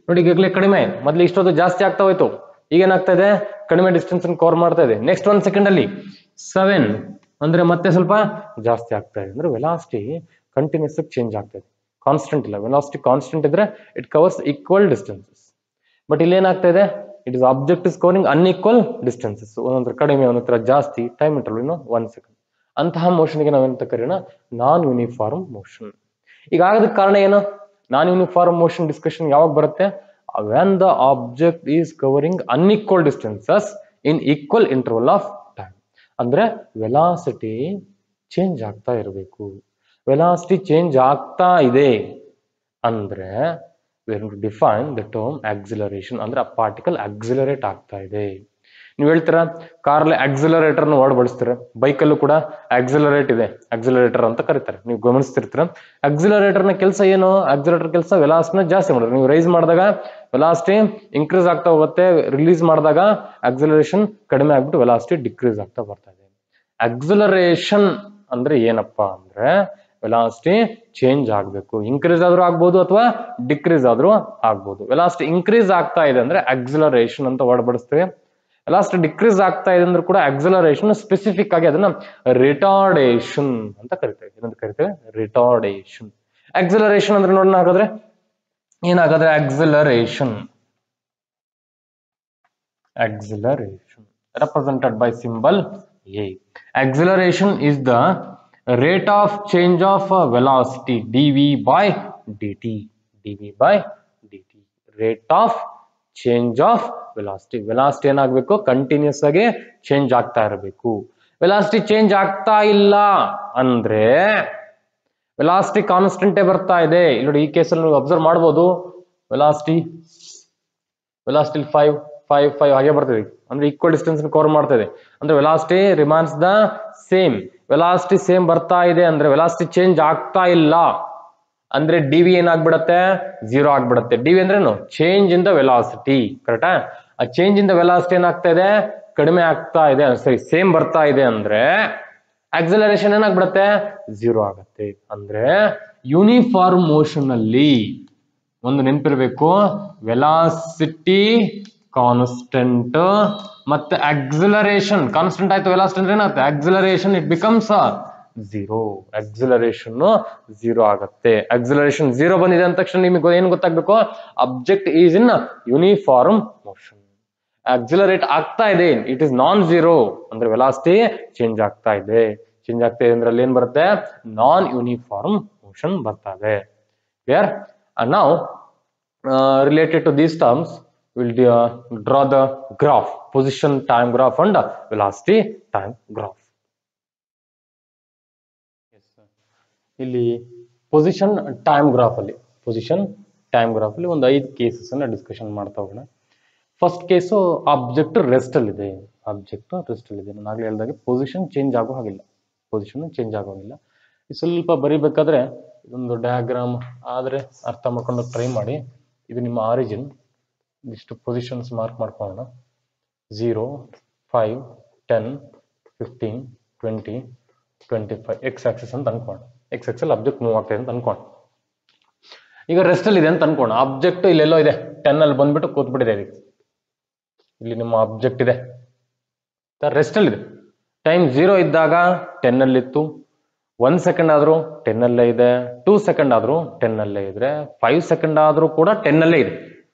[SPEAKER 1] ನೋಡಿ, ಈಗಲೇ ಕಡಿಮೆ, ಮೊದ್ಲು ಇಷ್ಟೊತ್ತು ಜಾಸ್ತಿ ಆಗ್ತಾ ಹೋಯ್ತು, ಈಗ ಏನಾಗ್ತಾ ಇದೆ, ಕಡಿಮೆ ಡಿಸ್ಟೆನ್ಸ್ ಕವರ್ ಮಾಡ್ತಾ ಇದೆ. ನೆಕ್ಸ್ಟ್ 1 ಸೆಕೆಂಡ್ ಅಲ್ಲಿ 7 ಅಂದ್ರೆ ಮತ್ತೆ ಸ್ವಲ್ಪ ಜಾಸ್ತಿ ಆಗ್ತಾ ಇದೆ. ಅಂದ್ರೆ ವೆಲಾಸಿಟಿ ಕಂಟಿನ್ಯೂಸ್ ಚೇಂಜ್ ಆಗ್ತಾ ಇದೆ, ಕಾನ್ಸ್ಟೆಂಟ್ ಇಲ್ಲ. ವೆಲಾಸಿಟಿ ಕಾನ್ಸ್ಟೆಂಟ್ ಇದ್ರೆ it covers equal distances. But ಇಲ್ಲಿ ಏನಾಗ್ತಾ ಇದೆ, it is object is covering unequal distances. ಒಂದೊಂದ್ರ ಕಡಿಮೆ, ಒಂದೊಂದ್ರ ಜಾಸ್ತಿ, ಟೈಮ್ ಇಂಟರ್ವಲ್ 1 ಸೆಕೆಂಡ್. ಅಂತಹ ಮೋಷನ್ಗೆ ನಾವೇನಂತ ಕರೆಯೋಣ, ನಾನ್ ಯೂನಿಫಾರ್ಮ್ ಮೋಷನ್. ಈಗ ಆಗೋದಕ್ಕೆ ಕಾರಣ ಏನು, ನಾನ್ ಯೂನಿಫಾರ್ಮ್ ಮೋಷನ್ ಡಿಸ್ಕಷನ್ ಯಾವಾಗ ಬರುತ್ತೆ, when the object is covering unequal distances in equal interval of time. ಅಂದ್ರೆ ವೆಲಾಸಿಟಿ ಚೇಂಜ್ ಆಗ್ತಾ ಇರಬೇಕು. ವೆಲಾಸಿಟಿ ಚೇಂಜ್ ಆಗ್ತಾ ಇದೆ ಅಂದ್ರೆ we have to define the term acceleration. ಅಂದ್ರೆ ಆ ಪಾರ್ಟಿಕಲ್ ಆಕ್ಸಿಲರೇಟ್ ಆಗ್ತಾ ಇದೆ. ನೀವು ಹೇಳ್ತೀರಾ ಕಾರಲ್ಲಿ ಆಕ್ಸಿಲರೇಟರ್ ವರ್ಡ್ ಬಳಸ್ತೀರ, ಬೈಕಲ್ಲೂ ಕೂಡ ಆಕ್ಸಿಲರೇಟ್ ಇದೆ, ಆಕ್ಸಿಲರೇಟರ್ ಅಂತ ಕರೀತಾರೆ, ನೀವು ಗಮನಿಸ್ತಿರ್ತೀರ. ಆಕ್ಸಿಲರೇಟರ್ ನ ಕೆಲಸ ಏನು, ಆಕ್ಸಿಲರೇಟರ್ ಕೆಲಸ ವೆಲಾಸಿಟಿನ ಜಾಸ್ತಿ ಮಾಡೋದು. ನೀವು ರೈಸ್ ಮಾಡಿದಾಗ ವೆಲಾಸಿಟಿ ಇನ್ಕ್ರೀಸ್ ಆಗ್ತಾ ಹೋಗುತ್ತೆ, ರಿಲೀಸ್ ಮಾಡಿದಾಗ ಆಕ್ಸಿಲರೇಷನ್ ಕಡಿಮೆ ಆಗ್ಬಿಟ್ಟು ವೆಲಾಸಿಟಿ ಡಿಕ್ರೀಸ್ ಆಗ್ತಾ ಬರ್ತಾ ಇದೆ. ಆಕ್ಸಿಲರೇಷನ್ ಅಂದ್ರೆ ಏನಪ್ಪಾ ಅಂದ್ರೆ ವೆಲಾಸಿಟಿ ಚೇಂಜ್ ಆಗ್ಬೇಕು, ಇನ್ಕ್ರೀಸ್ ಆದ್ರೂ ಆಗ್ಬೋದು ಅಥವಾ ಡಿಕ್ರೀಸ್ ಆದ್ರೂ ಆಗ್ಬೋದು. ವೆಲಾಸಿಟಿ ಇನ್ಕ್ರೀಸ್ ಆಗ್ತಾ ಇದೆ ಅಂದ್ರೆ ಆಕ್ಸಿಲರೇಷನ್ ಅಂತ ವರ್ಡ್ ಬಳಸ್ತೇವೆ. ವೆಲಾಸಿಟಿ ಡಿಕ್ರೀಸ್ ಆಗ್ತಾ ಇದೆ ಅಂದ್ರೆ ಕೂಡ ಆಕ್ಸಿಲರೇಷನ್, ಸ್ಪೆಸಿಫಿಕ್ ಆಗಿ ಅದನ್ನ ರಿಟಾರ್ಡೇಷನ್ ಅಂತ ಕರಿತೇವೆ. ಏನಂತ ಕರಿತೇವೆ, ರಿಟಾರ್ಡೇಷನ್. ಆಕ್ಸಿಲರೇಷನ್ ಅಂದ್ರೆ ನೋಡೋಣ, ಹಾಗಾದ್ರೆ ಏನಾಗಾದ್ರೆ acceleration represented by symbol A. Acceleration is the rate of change of velocity dv by dt. dv by dt. Rate of change of velocity. Velocity ಏನಾಗಬೇಕು, ಕಂಟಿನ್ಯೂಸ್ ಆಗಿ ಚೇಂಜ್ ಆಗ್ತಾ ಇರಬೇಕು. ವೆಲಾಸಿಟಿ ಚೇಂಜ್ ಆಗ್ತಾ ಇಲ್ಲ ಅಂದ್ರೆ ವೆಲಾಸಿಟಿ ಕಾನ್ಸ್ಟೆಂಟೇ ಬರ್ತಾ ಇದೆ. ಇಲ್ಲಿ ನೋಡಿ, ಈ ಕೇಸಲ್ಲಿ ನೀವು ಅಬ್ಸರ್ವ್ ಮಾಡಬಹುದು, ವೆಲಾಸಿಟಿ 5 ಹಾಗೆ ಬರ್ತದೆ, ಅಂದ್ರೆ ಈಕ್ವಲ್ ಡಿಸ್ಟೆನ್ಸ್ ಕವರ್ ಮಾಡ್ತಾ ಇದೆ. ಅಂದ್ರೆ velocity remains the same. Velocity same ಬರ್ತಾ ಇದೆ ಅಂದ್ರೆ ವೆಲಾಸಿಟಿ ಚೇಂಜ್ ಆಗ್ತಾ ಇಲ್ಲ ಅಂದ್ರೆ ಡಿವಿ ಏನಾಗ್ಬಿಡತ್ತೆ, 0 ಆಗ್ಬಿಡತ್ತೆ. ಡಿವಿ ಅಂದ್ರೇನು, ಚೇಂಜ್ ಇನ್ ದ ವೆಲಾಸಿಟಿ. ಕರೆಕ್ಟಾ? ಆ ಚೇಂಜ್ ಇನ್ ದ ವೆಲಾಸಿಟಿ ಏನಾಗ್ತಾ ಇದೆ, ಕಡಿಮೆ ಆಗ್ತಾ ಇದೆ, ಸರಿ ಸೇಮ್ ಬರ್ತಾ ಇದೆ ಅಂದ್ರೆ ಆಕ್ಸಿಲರೇಷನ್ ಏನಾಗ್ಬಿಡತ್ತೆ, 0 ಆಗತ್ತೆ. ಅಂದ್ರೆ ಯೂನಿಫಾರ್ಮ್ ಮೋಷನ್ ಅಲ್ಲಿ ಒಂದು ನೆನಪಿರ್ಬೇಕು, ವೆಲಾಸಿಟಿ ಕಾನ್ಸ್ಟೆಂಟ್ ಮತ್ತೆ ಆಕ್ಸಿಲರೇಷನ್ ಕಾನ್ಸ್ಟೆಂಟ್ ಆಯ್ತು. ವೆಲಾಸಿಟಿ ಅಂದ್ರೆ ಏನಾಗುತ್ತೆ, ಆಕ್ಸಿಲರೇಷನ್ ಇಟ್ ಬಿಕಮ್ಸ್ 0. ಆಕ್ಸಿಲರೇಷನ್ 0 ಆಗತ್ತೆ. ಆಕ್ಸಿಲರೇಷನ್ 0 ಬಂದಿದೆ ಅಂದ ತಕ್ಷಣ ನಿಮಗೆ ಏನು ಗೊತ್ತಾಗ್ಬೇಕು, object is in uniform motion. Accelerate ಆಗ್ತಾ ಇದೆ, ಇಟ್ ಇಸ್ ನಾನ್ 0 ಅಂದ್ರೆ ವೆಲಾಸಿಟಿ ಚೇಂಜ್ ಆಗ್ತಾ ಇದೆ. ಚೇಂಜ್ ಆಗ್ತಾ ಇದೆ ಅಂದ್ರೆ ಅಲ್ಲಿ ಏನ್ ಬರುತ್ತೆ, ನಾನ್ ಯೂನಿಫಾರ್ಮ್ ಮೋಷನ್ ಬರ್ತದೆ. Clear? And now related to these terms we'll draw the graph, position time graph and velocity time graph. Yes sir. ಇಲ್ಲಿ ಪೊಸಿಷನ್ ಟೈಮ್ ಗ್ರಾಫ್ ಅಲ್ಲಿ ಒಂದು 5 ಕೇಸಸ್ ಅನ್ನ ಡಿಸ್ಕಷನ್ ಮಾಡ್ತಾ ಹೋಗೋಣ. ಫಸ್ಟ್ ಕೇಸು ಆಬ್ಜೆಕ್ಟ್ ರೆಸ್ಟ್ ಅಲ್ಲಿ ಇದೆ. ನಾನು ಆಗ್ಲೇ ಹೇಳಿದಾಗೆ ಪೊಸಿಷನ್ ಚೇಂಜ್ ಆಗೋ ಹಾಗಿಲ್ಲ. ಸ್ವಲ್ಪ ಬರಿಬೇಕಾದ್ರೆ ಇದೊಂದು ಡಯಾಗ್ರಾಮ್ ಆದ್ರೆ ಅರ್ಥ ಮಾಡ್ಕೊಂಡು ಟ್ರೈ ಮಾಡಿ. ಇದು ನಿಮ್ಮ ಆರಿಜಿನ್, ಇಷ್ಟು ಪೊಸಿಷನ್ಸ್ ಮಾರ್ಕ್ ಮಾಡ್ಕೊಳ್ಳೋಣ. 0, 5, 10, 15, 20, 25 ಎಕ್ಸ್ ಆಕ್ಸಿಸ್ ಅಂತ ಅನ್ಕೋಣ. ಎಕ್ಸ್ ಆಕ್ಸಲ್ ಆಬ್ಜೆಕ್ಟ್ ಮೂವ್ ಆಗ್ತಾ ಇದೆ ಅಂತ ಅನ್ಕೋಣ. ಈಗ ರೆಸ್ಟ್ ಅಲ್ಲಿ ಇದೆ ಅಂತ ಅನ್ಕೋಣ. ಆಬ್ಜೆಕ್ಟ್ ಇಲ್ಲೆಲ್ಲೋ ಇದೆ, 10 ಅಲ್ಲಿ ಬಂದ್ಬಿಟ್ಟು ಕೂತ್ಬಿಟ್ಟಿದೆ. ಇಲ್ಲಿ ನಿಮ್ಮ ಆಬ್ಜೆಕ್ಟ್ ಇದೆ, ರೆಸ್ಟ್ ಅಲ್ಲಿ ಇದೆ. ಟೈಮ್ 0 ಇದ್ದಾಗ 10 ಅಲ್ಲಿ ಇತ್ತು, 1 ಸೆಕೆಂಡ್ ಆದ್ರೂ 10 ಅಲ್ಲೇ ಇದೆ, 2 ಸೆಕೆಂಡ್ ಆದ್ರೂ 10 ಅಲ್ಲೇ ಇದ್ರೆ, 5 ಸೆಕೆಂಡ್ ಆದ್ರೂ ಕೂಡ 10 ಅಲ್ಲೇ ಇದೆ.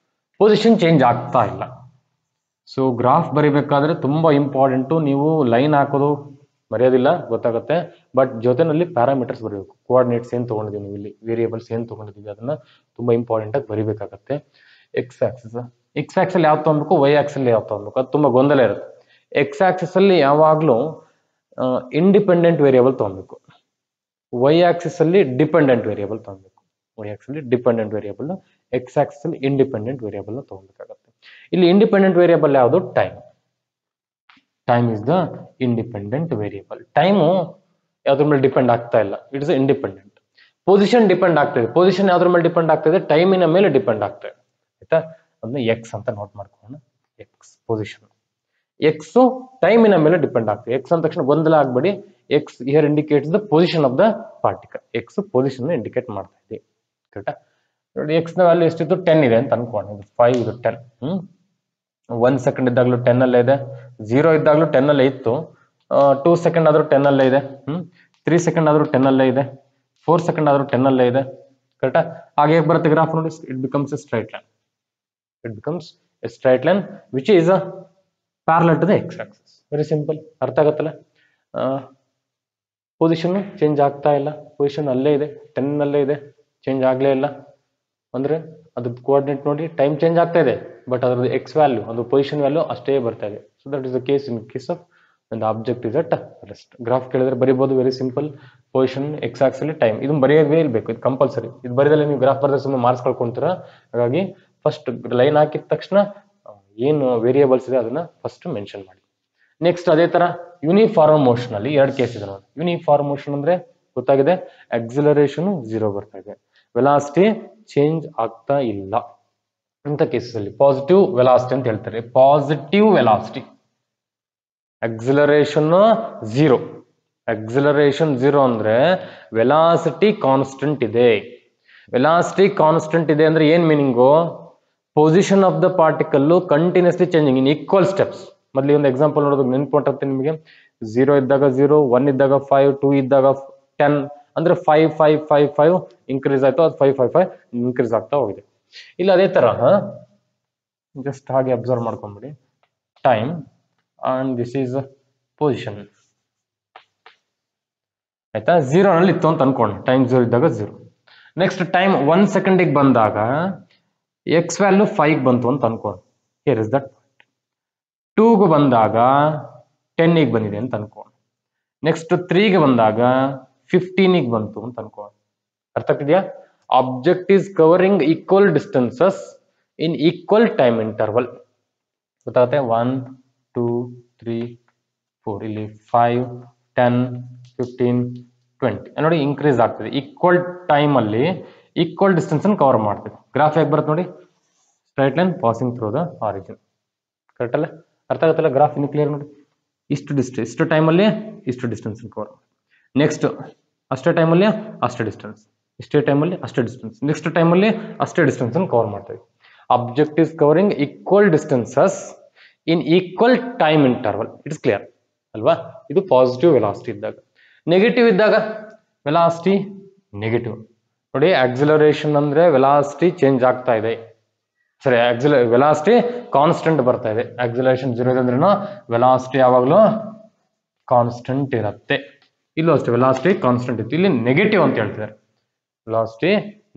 [SPEAKER 1] ಪೊಸಿಷನ್ ಚೇಂಜ್ ಆಗ್ತಾ ಇಲ್ಲ. ಸೊ ಗ್ರಾಫ್ ಬರಿಬೇಕಾದ್ರೆ ತುಂಬಾ ಇಂಪಾರ್ಟೆಂಟು. ನೀವು ಲೈನ್ ಹಾಕೋದು ಮರೆಯೋದಿಲ್ಲ, ಗೊತ್ತಾಗುತ್ತೆ. ಬಟ್ ಜೊತೆನಲ್ಲಿ ಪ್ಯಾರಾಮೀಟರ್ಸ್ ಬರೀಬೇಕು. ಕೋಆರ್ಡಿನೇಟ್ಸ್ ಏನ್ ತಗೊಂಡಿದ್ದೀವಿ, ನೀವು ಇಲ್ಲಿ ವೇರಿಯೇಬಲ್ಸ್ ಏನ್ ತಗೊಂಡಿದ್ದೀವಿ ಅದನ್ನ ತುಂಬಾ ಇಂಪಾರ್ಟೆಂಟ್ ಆಗಿ ಬರಿಬೇಕಾಗತ್ತೆ. ಎಕ್ಸ್ ಆಕ್ಸಲ್ ಯಾವ್ದು ತಗೊಬೇಕು, ವೈ ಆಕ್ಸಲ್ ಯಾವ್ದು ತಗೊಬೇಕು, ಅದು ತುಂಬಾ ಗೊಂದಲ ಇರುತ್ತೆ. ಎಕ್ಸ್ ಆಕ್ಸಿಸ್ ಅಲ್ಲಿ ಯಾವಾಗ್ಲೂ ಇಂಡಿಪೆಂಡೆಂಟ್ ವೇರಿಯೇಬಲ್ ತಗೊಬೇಕು, ವೈ ಆಕ್ಸಿಸ್ ಅಲ್ಲಿ ಡಿಪೆಂಡೆಂಟ್ ವೇರಿಯೇಬಲ್ ತಗೊಬೇಕು. ಎಕ್ಸ್ ಆಕ್ಸಿಸ್ ಅಲ್ಲಿ ಇಂಡಿಪೆಂಡೆಂಟ್ ವೇರಿಯೇಬಲ್ ತಗೊಬೇಕಾಗತ್ತೆ. ಇಲ್ಲಿ ಇಂಡಿಪೆಂಡೆಂಟ್ ವೇರಿಯೇಬಲ್ ಯಾವುದು, time is the independent variable. Time ಯಾವ್ದ್ರ ಮೇಲೆ ಡಿಪೆಂಡ್ ಆಗ್ತಾ ಇಲ್ಲ, it is independent. Position depend ಆಗ್ತದೆ. ಪೊಸಿಷನ್ ಯಾವ್ದ್ರ ಮೇಲೆ ಡಿಪೆಂಡ್ ಆಗ್ತದೆ? ಟೈಮಿನ ಮೇಲೆ ಡಿಪೆಂಡ್ ಆಗ್ತದೆ. ಆಯ್ತಾ? ಅದನ್ನ ಎಕ್ಸ್ ಅಂತ ನೋಟ್ ಮಾಡ್ಕೊಳ್ಳೋಣ. ಎಕ್ಸ್ ಪೊಸಿಷನ್, ಎಕ್ಸ್ ಟೈಮಿನ ಮೇಲೆ ಡಿಪೆಂಡ್ ಆಗ್ತದೆ. ಎಕ್ಸ್ ಅಂದ ತಕ್ಷಣ ಗೊಂದಲ ಆಗ್ಬೇಡಿ. X here indicates the position of the particle. X position indicate ಮಾಡ್ತಾ ಇದೆ. ಕರೆಕ್ಟಾ? ನೋಡಿ, ಎಕ್ಸ್ ನ ವ್ಯಾಲ್ಯೂ ಎಷ್ಟಿತ್ತು? 10 ಇದೆ ಅಂತ ಅನ್ಕೊಂಡು. ಇದು 5 ಇದು 10. 1 ಸೆಕೆಂಡ್ ಇದ್ದಾಗಲೂ 10 ಅಲ್ಲೇ ಇದೆ. 0 ಇದ್ದಾಗಲೂ 10 ಅಲ್ಲೇ ಇತ್ತು. 2 ಸೆಕೆಂಡ್ ಆದ್ರೂ 10 ಅಲ್ಲೇ ಇದೆ. 3 ಸೆಕೆಂಡ್ ಆದ್ರೂ 10 ಅಲ್ಲೇ ಇದೆ. 4 ಸೆಕೆಂಡ್ ಆದ್ರೂ 10 ಅಲ್ಲೇ ಇದೆ. ಕರೆಕ್ಟಾ? ಹಾಗೆ ಹೇಗೆ ಬರುತ್ತೆ ಗ್ರಾಫ್ ನೋಡಿ? It becomes A straight line. It becomes a straight line which is parallel to the x-axis. Very simple. ಅರ್ಥ ಆಗತ್ತಲ್ಲ? ಪೊಸಿಷನ್ ಚೇಂಜ್ ಆಗ್ತಾ ಇಲ್ಲ. ಪೊಸಿಷನ್ ಅಲ್ಲೇ ಇದೆ, 10 ಅಲ್ಲೇ ಇದೆ, ಚೇಂಜ್ ಆಗ್ಲೇ ಇಲ್ಲ. ಅಂದ್ರೆ ಅದು ಕೋಆರ್ಡಿನೇಟ್ ನೋಡಿ, ಟೈಮ್ ಚೇಂಜ್ ಆಗ್ತಾ ಇದೆ, ಬಟ್ ಅದ್ರದ್ದು ಎಕ್ಸ್ ವ್ಯಾಲ್ಯೂ, ಅದು ಪೊಸಿಷನ್ ವ್ಯಾಲ್ಯೂ ಅಷ್ಟೇ ಬರ್ತಾ ಇದೆ. So that is the case in case of the object is at rest. Graph ಕೇಳಿದ್ರೆ ಬರೀಬಹುದು. Very simple. Position X axis ಅಲ್ಲಿ ಟೈಮ್, ಇದನ್ನ ಬರೆಯೋದೇ ಇರಬೇಕು. ಇದು ಕಂಪಲ್ಸರಿ. ಇದು ಬರೆದಲ್ಲಿ ನೀವು ಗ್ರಾಫ್ ಬರೆದ್ರೆ ಸುಮ್ಮನೆ ಮಾರ್ಕ್ಸ್ ಕಳ್ಕೊಂತೀರಾ. ಹಾಗಾಗಿ ಫಸ್ಟ್ ಲೈನ್ ಹಾಕಿದ ತಕ್ಷಣ ಏನು ವೇರಿಯೇಬಲ್ಸ್ ಇದೆ ಅದನ್ನ ಫಸ್ಟ್ ಮೆನ್ಷನ್ ಮಾಡಿ. ನೆಕ್ಸ್ಟ್ ಅದೇ ತರ ಯೂನಿಫಾರ್ಮ್ ಮೋಷನ್ ಅಲ್ಲಿ 2 ಕೇಸ್ ಇದೆ ನೋಡಿ. ಯೂನಿಫಾರ್ಮ್ ಮೋಷನ್ ಅಂದ್ರೆ ಗೊತ್ತಾಗಿದೆ, ಆಕ್ಸಿಲರೇಷನ್ 0 ಬರ್ತಾ ಇದೆ, ವೆಲಾಸಿಟಿ ಚೇಂಜ್ ಆಗ್ತಾ ಇಲ್ಲ. ಇಂಥ ಕೇಸಸ್ ಅಲ್ಲಿ ಪಾಸಿಟಿವ್ ವೆಲಾಸಿಟಿ ಅಂತ ಹೇಳ್ತಾರೆ. Positive velocity, acceleration 0. ಆಕ್ಸಿಲರೇಷನ್ 0 ಅಂದ್ರೆ ವೆಲಾಸಿಟಿ ಕಾನ್ಸ್ಟೆಂಟ್ ಇದೆ. ವೆಲಾಸಿಟಿ ಕಾನ್ಸ್ಟೆಂಟ್ ಇದೆ ಅಂದ್ರೆ ಏನ್ meaning? Position of the particle continuously changing in equal steps. ಮೊದಲಿಗೆ ಒಂದು ಎಕ್ಸಾಂಪಲ್ ನೋಡೋದಕ್ಕೆ ನೆನ್ಪೊಟ್ಟೆ ನಿಮಗೆ. 0 ಇದ್ದಾಗ 0, 1 ಇದ್ದಾಗ 5, 2 ಇದ್ದಾಗ 10 ಅಂದ್ರೆ 5 5 5 5 ಇನ್ಕ್ರೀಸ್ ಆಯ್ತು. ಅದು 5 5 5 ಇನ್ಕ್ರೀಸ್ ಆಗ್ತಾ ಹೋಗಿದೆ. ಇಲ್ಲ ಅದೇ ತರ ಜಸ್ಟ್ ಹಾಗೆ ಅಬ್ಸರ್ವ್ ಮಾಡ್ಕೊಂಡ್ಬಿಡಿ. Time and this is position. ಆಯ್ತಾ? 0 ನಲ್ಲಿ ಇತ್ತು ಅಂತ ಅನ್ಕೊಂಡು, ಟೈಮ್ 0 ಇದ್ದಾಗ 0. ನೆಕ್ಸ್ಟ್ ಟೈಮ್ 1 ಸೆಕೆಂಡಿಗೆ ಬಂದಾಗ ಎಕ್ಸ್ ವ್ಯಾಲ್ಯೂ 5 ಬಂತು ಅಂತ ಅನ್ಕೊಂಡು. Here is that. 2ಗೆ ಬಂದಾಗ 10 ಬಂದಿದೆ ಅಂತ ಅನ್ಕೊಂಡು. ನೆಕ್ಸ್ಟ್ 3ಗೆ ಬಂದಾಗ 15 ಬಂತು ಅಂತ ಅನ್ಕೊಂಡು. ಅರ್ಥ ಆಗ್ತಿದ್ಯಾ? Object is covering equal distances in equal time interval. ಗೊತ್ತಾಗುತ್ತೆ? 1 2 3 4 ಇಲ್ಲಿ 5 10 15 20 ನೋಡಿ ಇನ್ಕ್ರೀಸ್ ಆಗ್ತದೆ. ಈಕ್ವಲ್ ಟೈಮ್ ಅಲ್ಲಿ ಈಕ್ವಲ್ ಡಿಸ್ಟೆನ್ಸ್ ಅನ್ನು ಕವರ್ ಮಾಡ್ತದೆ. ಗ್ರಾಫ್ ಹೇಗೆ ಬರುತ್ತೆ ನೋಡಿ? Straight line passing through the origin. Correct ಅಲ್ಲ? ಅರ್ಥ ಆಗುತ್ತಲ್ಲ? ಗ್ರಾಫ್ ಇನ್ನು ಕ್ಲಿಯರ್ ನೋಡಿ. ಇಷ್ಟು ಟೈಮಲ್ಲಿ ಇಷ್ಟು ಡಿಸ್ಟೆನ್ಸ್ ಕವರ್ ಮಾಡಿ. ನೆಕ್ಸ್ಟ್ ಅಷ್ಟೇ ಟೈಮಲ್ಲಿ ಅಷ್ಟೇ ಡಿಸ್ಟೆನ್ಸ್, ಇಷ್ಟೇ ಟೈಮಲ್ಲಿ ಅಷ್ಟೇ ಡಿಸ್ಟೆನ್ಸ್, ನೆಕ್ಸ್ಟ್ ಟೈಮಲ್ಲಿ ಅಷ್ಟೇ ಡಿಸ್ಟೆನ್ಸ್ ಅನ್ನು ಕವರ್ ಮಾಡ್ತೇವೆ. Object is covering equal distances in equal time interval. It's clear ಅಲ್ವಾ? ಇದು ಪಾಸಿಟಿವ್ ವೆಲಾಸಿಟಿ ಇದ್ದಾಗ. ನೆಗೆಟಿವ್ ಇದ್ದಾಗ ವೆಲಾಸಿಟಿ ನೆಗೆಟಿವ್. ನೋಡಿ, ಆಕ್ಸಿಲರೇಷನ್ ಅಂದ್ರೆ ವೆಲಾಸಿಟಿ ಚೇಂಜ್ ಆಗ್ತಾ ಇದೆ. ಸರಿ, ವೆಲಾಸಿಟಿ ಕಾನ್ಸ್ಟೆಂಟ್ ಬರ್ತಾ ಇದೆ. ಆಕ್ಸಿಲರೇಷನ್ 0 ಇದೆ ಅಂದ್ರೂ ವೆಲಾಸಿಟಿ ಯಾವಾಗಲೂ ಕಾನ್ಸ್ಟೆಂಟ್ ಇರುತ್ತೆ. ಇಲ್ಲೂ ಅಷ್ಟೇ ವೆಲಾಸಿಟಿ ಕಾನ್ಸ್ಟೆಂಟ್ ಇತ್ತು. ಇಲ್ಲಿ ನೆಗೆಟಿವ್ ಅಂತ ಹೇಳ್ತಿದ್ದಾರೆ. ವೆಲಾಸಿಟಿ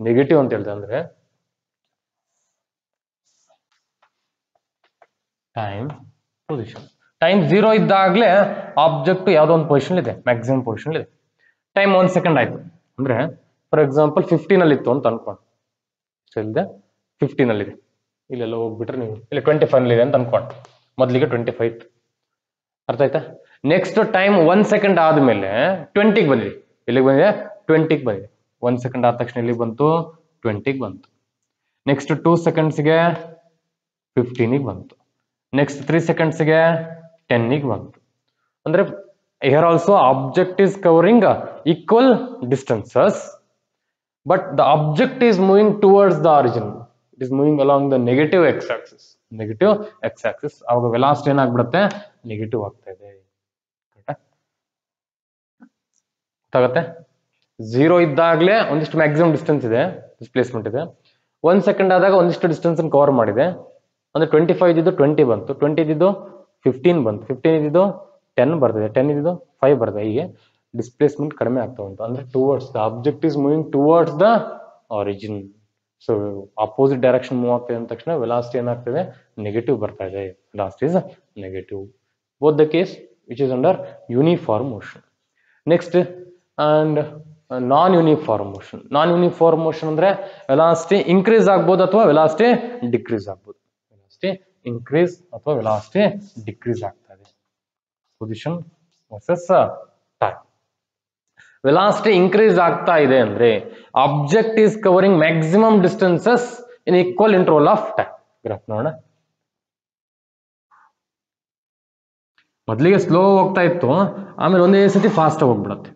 [SPEAKER 1] ನೆಗೆಟಿವ್ ಅಂತ ಹೇಳ್ತಾರೆ ಅಂದ್ರೆ ಟೈಮ್ ಪೊಸಿಷನ್. ಟೈಮ್ 0 ಇದ್ದಾಗಲೇ ಆಬ್ಜೆಕ್ಟ್ ಯಾವುದೋ ಒಂದು ಪೊಸಿಷನ್ ಇದೆ, ಮ್ಯಾಕ್ಸಿಮಮ್ ಪೊಸಿಷನ್ ಇದೆ. ಟೈಮ್ 1 ಸೆಕೆಂಡ್ ಆಯ್ತು ಅಂದ್ರೆ ಫಾರ್ ಎಕ್ಸಾಂಪಲ್ 15 ಅಲ್ಲಿ ಇತ್ತು ಅಂತ ಅನ್ಕೊಂಡು. ಇಲ್ಲದೆ 15 ಅಲ್ಲಿ ಇದೆ, ಇಲ್ಲೆಲ್ಲ ಹೋಗ್ಬಿಟ್ರೆ ನೀವು ಇಲ್ಲಿ 25 ಅಲ್ಲಿ ಇದೆ ಅಂತ ಅನ್ಕೊಂಡು. ಮೊದಲಿಗೆ 25 ಇತ್ತು. ಅರ್ಥ ಆಯ್ತಾ? ನೆಕ್ಸ್ಟ್ ಟೈಮ್ 1 ಸೆಕೆಂಡ್ ಆದ್ಮೇಲೆ 20ಗೆ ಬಂದಿದೆ. ಇಲ್ಲಿಗೆ ಬಂದಿದೆ 20ಗೆ ಬಂದಿದೆ. 1 ಸೆಕೆಂಡ್ ಆದ ತಕ್ಷಣ ಇಲ್ಲಿಗೆ ಬಂತು 20ಗೆ ಬಂತು. ನೆಕ್ಸ್ಟ್ 2 ಸೆಕೆಂಡ್ಸ್ಗೆ 15ಗೆ ಬಂತು. ನೆಕ್ಸ್ಟ್ 3 ಸೆಕೆಂಡ್ಸ್ಗೆ 10ಗೆ ಬಂತು. ಅಂದ್ರೆ here also object is covering equal distances, but the object is moving towards the origin. It is moving along the negative x-axis. Negative x-axis. ಆವಾಗ ವೆಲಾಸಿಟಿ ಏನಾಗ್ಬಿಡುತ್ತೆ? ನೆಗೆಟಿವ್ ಆಗ್ತಾ ಇದೆ. ಗೊತ್ತಾಗತ್ತೆ? 0 ಇದ್ದಾಗಲೇ ಒಂದಿಷ್ಟು ಮ್ಯಾಕ್ಸಿಮಮ್ ಡಿಸ್ಟೆನ್ಸ್ ಇದೆ, ಡಿಸ್ಪ್ಲೇಸ್ಮೆಂಟ್ ಇದೆ. 1 ಸೆಕೆಂಡ್ ಆದಾಗ ಒಂದಿಷ್ಟು ಡಿಸ್ಟೆನ್ಸ್ ಕವರ್ ಮಾಡಿದೆ. ಅಂದ್ರೆ 25 ಇದ್ದು 20 ಬಂತು, 20 ಇದ್ದು 15 ಬಂತು, 15 ಇದ್ದು 10 ಬರ್ತದೆ, 10 ಇದ್ದು 5 ಬರ್ತದೆ. ಹೀಗೆ ಡಿಸ್ಪ್ಲೇಸ್ಮೆಂಟ್ ಕಡಿಮೆ ಆಗ್ತಾ ಉಂಟು. ಅಂದ್ರೆ towards the object is moving towards the origin. So opposite direction move ಆಗ್ತದೆ ಅಂದ ತಕ್ಷಣ ವೆಲಾಸಿಟಿ ಏನಾಗ್ತದೆ? ನೆಗೆಟಿವ್ ಬರ್ತಾ ಇದೆ. Velocity is negative. Both the case which is under uniform motion. Next and non uniform motion. Non uniform motion ಅಂದ್ರೆ velocity increase ಆಗ್ಬೋದು ಅಥವಾ velocity decrease ಆಗ್ಬೋದು. ವೆಲಾಸಿಟಿ ಇನ್ಕ್ರೀಸ್ ಅಥವಾ ವೆಲಾಸಿಟಿ ಡಿಕ್ರೀಸ್ ಆಗ್ತಾ ಇದೆ. Position versus time. Velocity increase ಆಗ್ತಾ ಇದೆ ಅಂದ್ರೆ object is covering maximum distances in equal interval of time. Graph ನೋಡೋಣ. ಮೊದಲಿಗೆ ಸ್ಲೋ ಹೋಗ್ತಾ ಇತ್ತು, ಆಮೇಲೆ ಒಂದೇ ಸತಿ ಫಾಸ್ಟ್ ಹೋಗ್ಬಿಡುತ್ತೆ.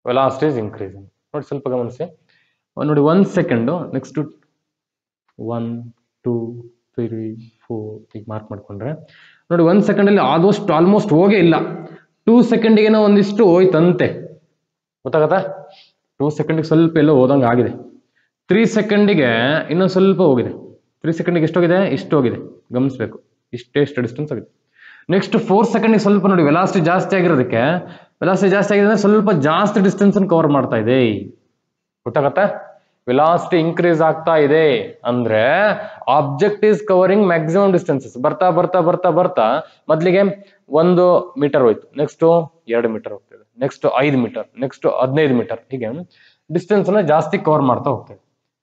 [SPEAKER 1] Velocity is increasing. ನೋಡಿ ಸ್ವಲ್ಪ ಗಮನಿಸಿ. ನೋಡಿ 1 ಸೆಕೆಂಡ್, ನೆಕ್ಸ್ಟ್ 1 2 3 4 ಈಗ ಮಾರ್ಕ್ ಮಾಡ್ಕೊಂಡ್ರೆ ನೋಡಿ 1 ಸೆಕೆಂಡ್ ಅಲ್ಲಿ ಆಲ್ಮೋಸ್ಟ್ ಹೋಗೇ ಇಲ್ಲ. 2 ಸೆಕೆಂಡಿಗೆ ಒಂದಿಷ್ಟು ಹೋಯ್ತಂತೆ, ಗೊತ್ತಾಗತ್ತಾ? 2 ಸೆಕೆಂಡಿಗೆ ಸ್ವಲ್ಪ ಎಲ್ಲೋ ಹೋದಂಗೆ ಆಗಿದೆ. 3 ಸೆಕೆಂಡಿಗೆ ಇನ್ನೊಂದು ಸ್ವಲ್ಪ ಹೋಗಿದೆ. 3 ಸೆಕೆಂಡಿಗೆ ಎಷ್ಟೋಗಿದೆ? ಇಷ್ಟು ಹೋಗಿದೆ, ಗಮನಿಸ್ಬೇಕು. ಇಷ್ಟೆಷ್ಟು ಡಿಸ್ಟೆನ್ಸ್ ಆಗಿದೆ. ನೆಕ್ಸ್ಟ್ 4 ಸೆಕೆಂಡಿಗೆ ಸ್ವಲ್ಪ ನೋಡಿ ವೆಲಾಸಿಟಿ ಜಾಸ್ತಿ ಆಗಿರೋದಕ್ಕೆ, ವೆಲಾಸಿಟಿ ಜಾಸ್ತಿ ಆಗಿದೆ ಅಂದ್ರೆ ಸ್ವಲ್ಪ ಜಾಸ್ತಿ ಡಿಸ್ಟೆನ್ಸ್ ಕವರ್ ಮಾಡ್ತಾ ಇದೆ, ಗೊತ್ತಾಗತ್ತಾ? ವೆಲಾಸಿಟಿ ಇನ್ಕ್ರೀಸ್ ಆಗ್ತಾ ಇದೆ ಅಂದ್ರೆ object is covering maximum distances. ಬರ್ತಾ ಬರ್ತಾ ಬರ್ತಾ ಬರ್ತಾ ಮೊದಲಿಗೆ 1 ಮೀಟರ್ ಹೋಯ್ತು, ನೆಕ್ಸ್ಟ್ 2 ಮೀಟರ್ ಹೋಗ್ತದೆ, ನೆಕ್ಸ್ಟ್ 5 ಮೀಟರ್, ನೆಕ್ಸ್ಟ್ 15 ಮೀಟರ್, ಹೀಗೆ ಡಿಸ್ಟೆನ್ಸ್ ಅನ್ನ ಜಾಸ್ತಿ ಕವರ್ ಮಾಡ್ತಾ ಹೋಗ್ತದೆ.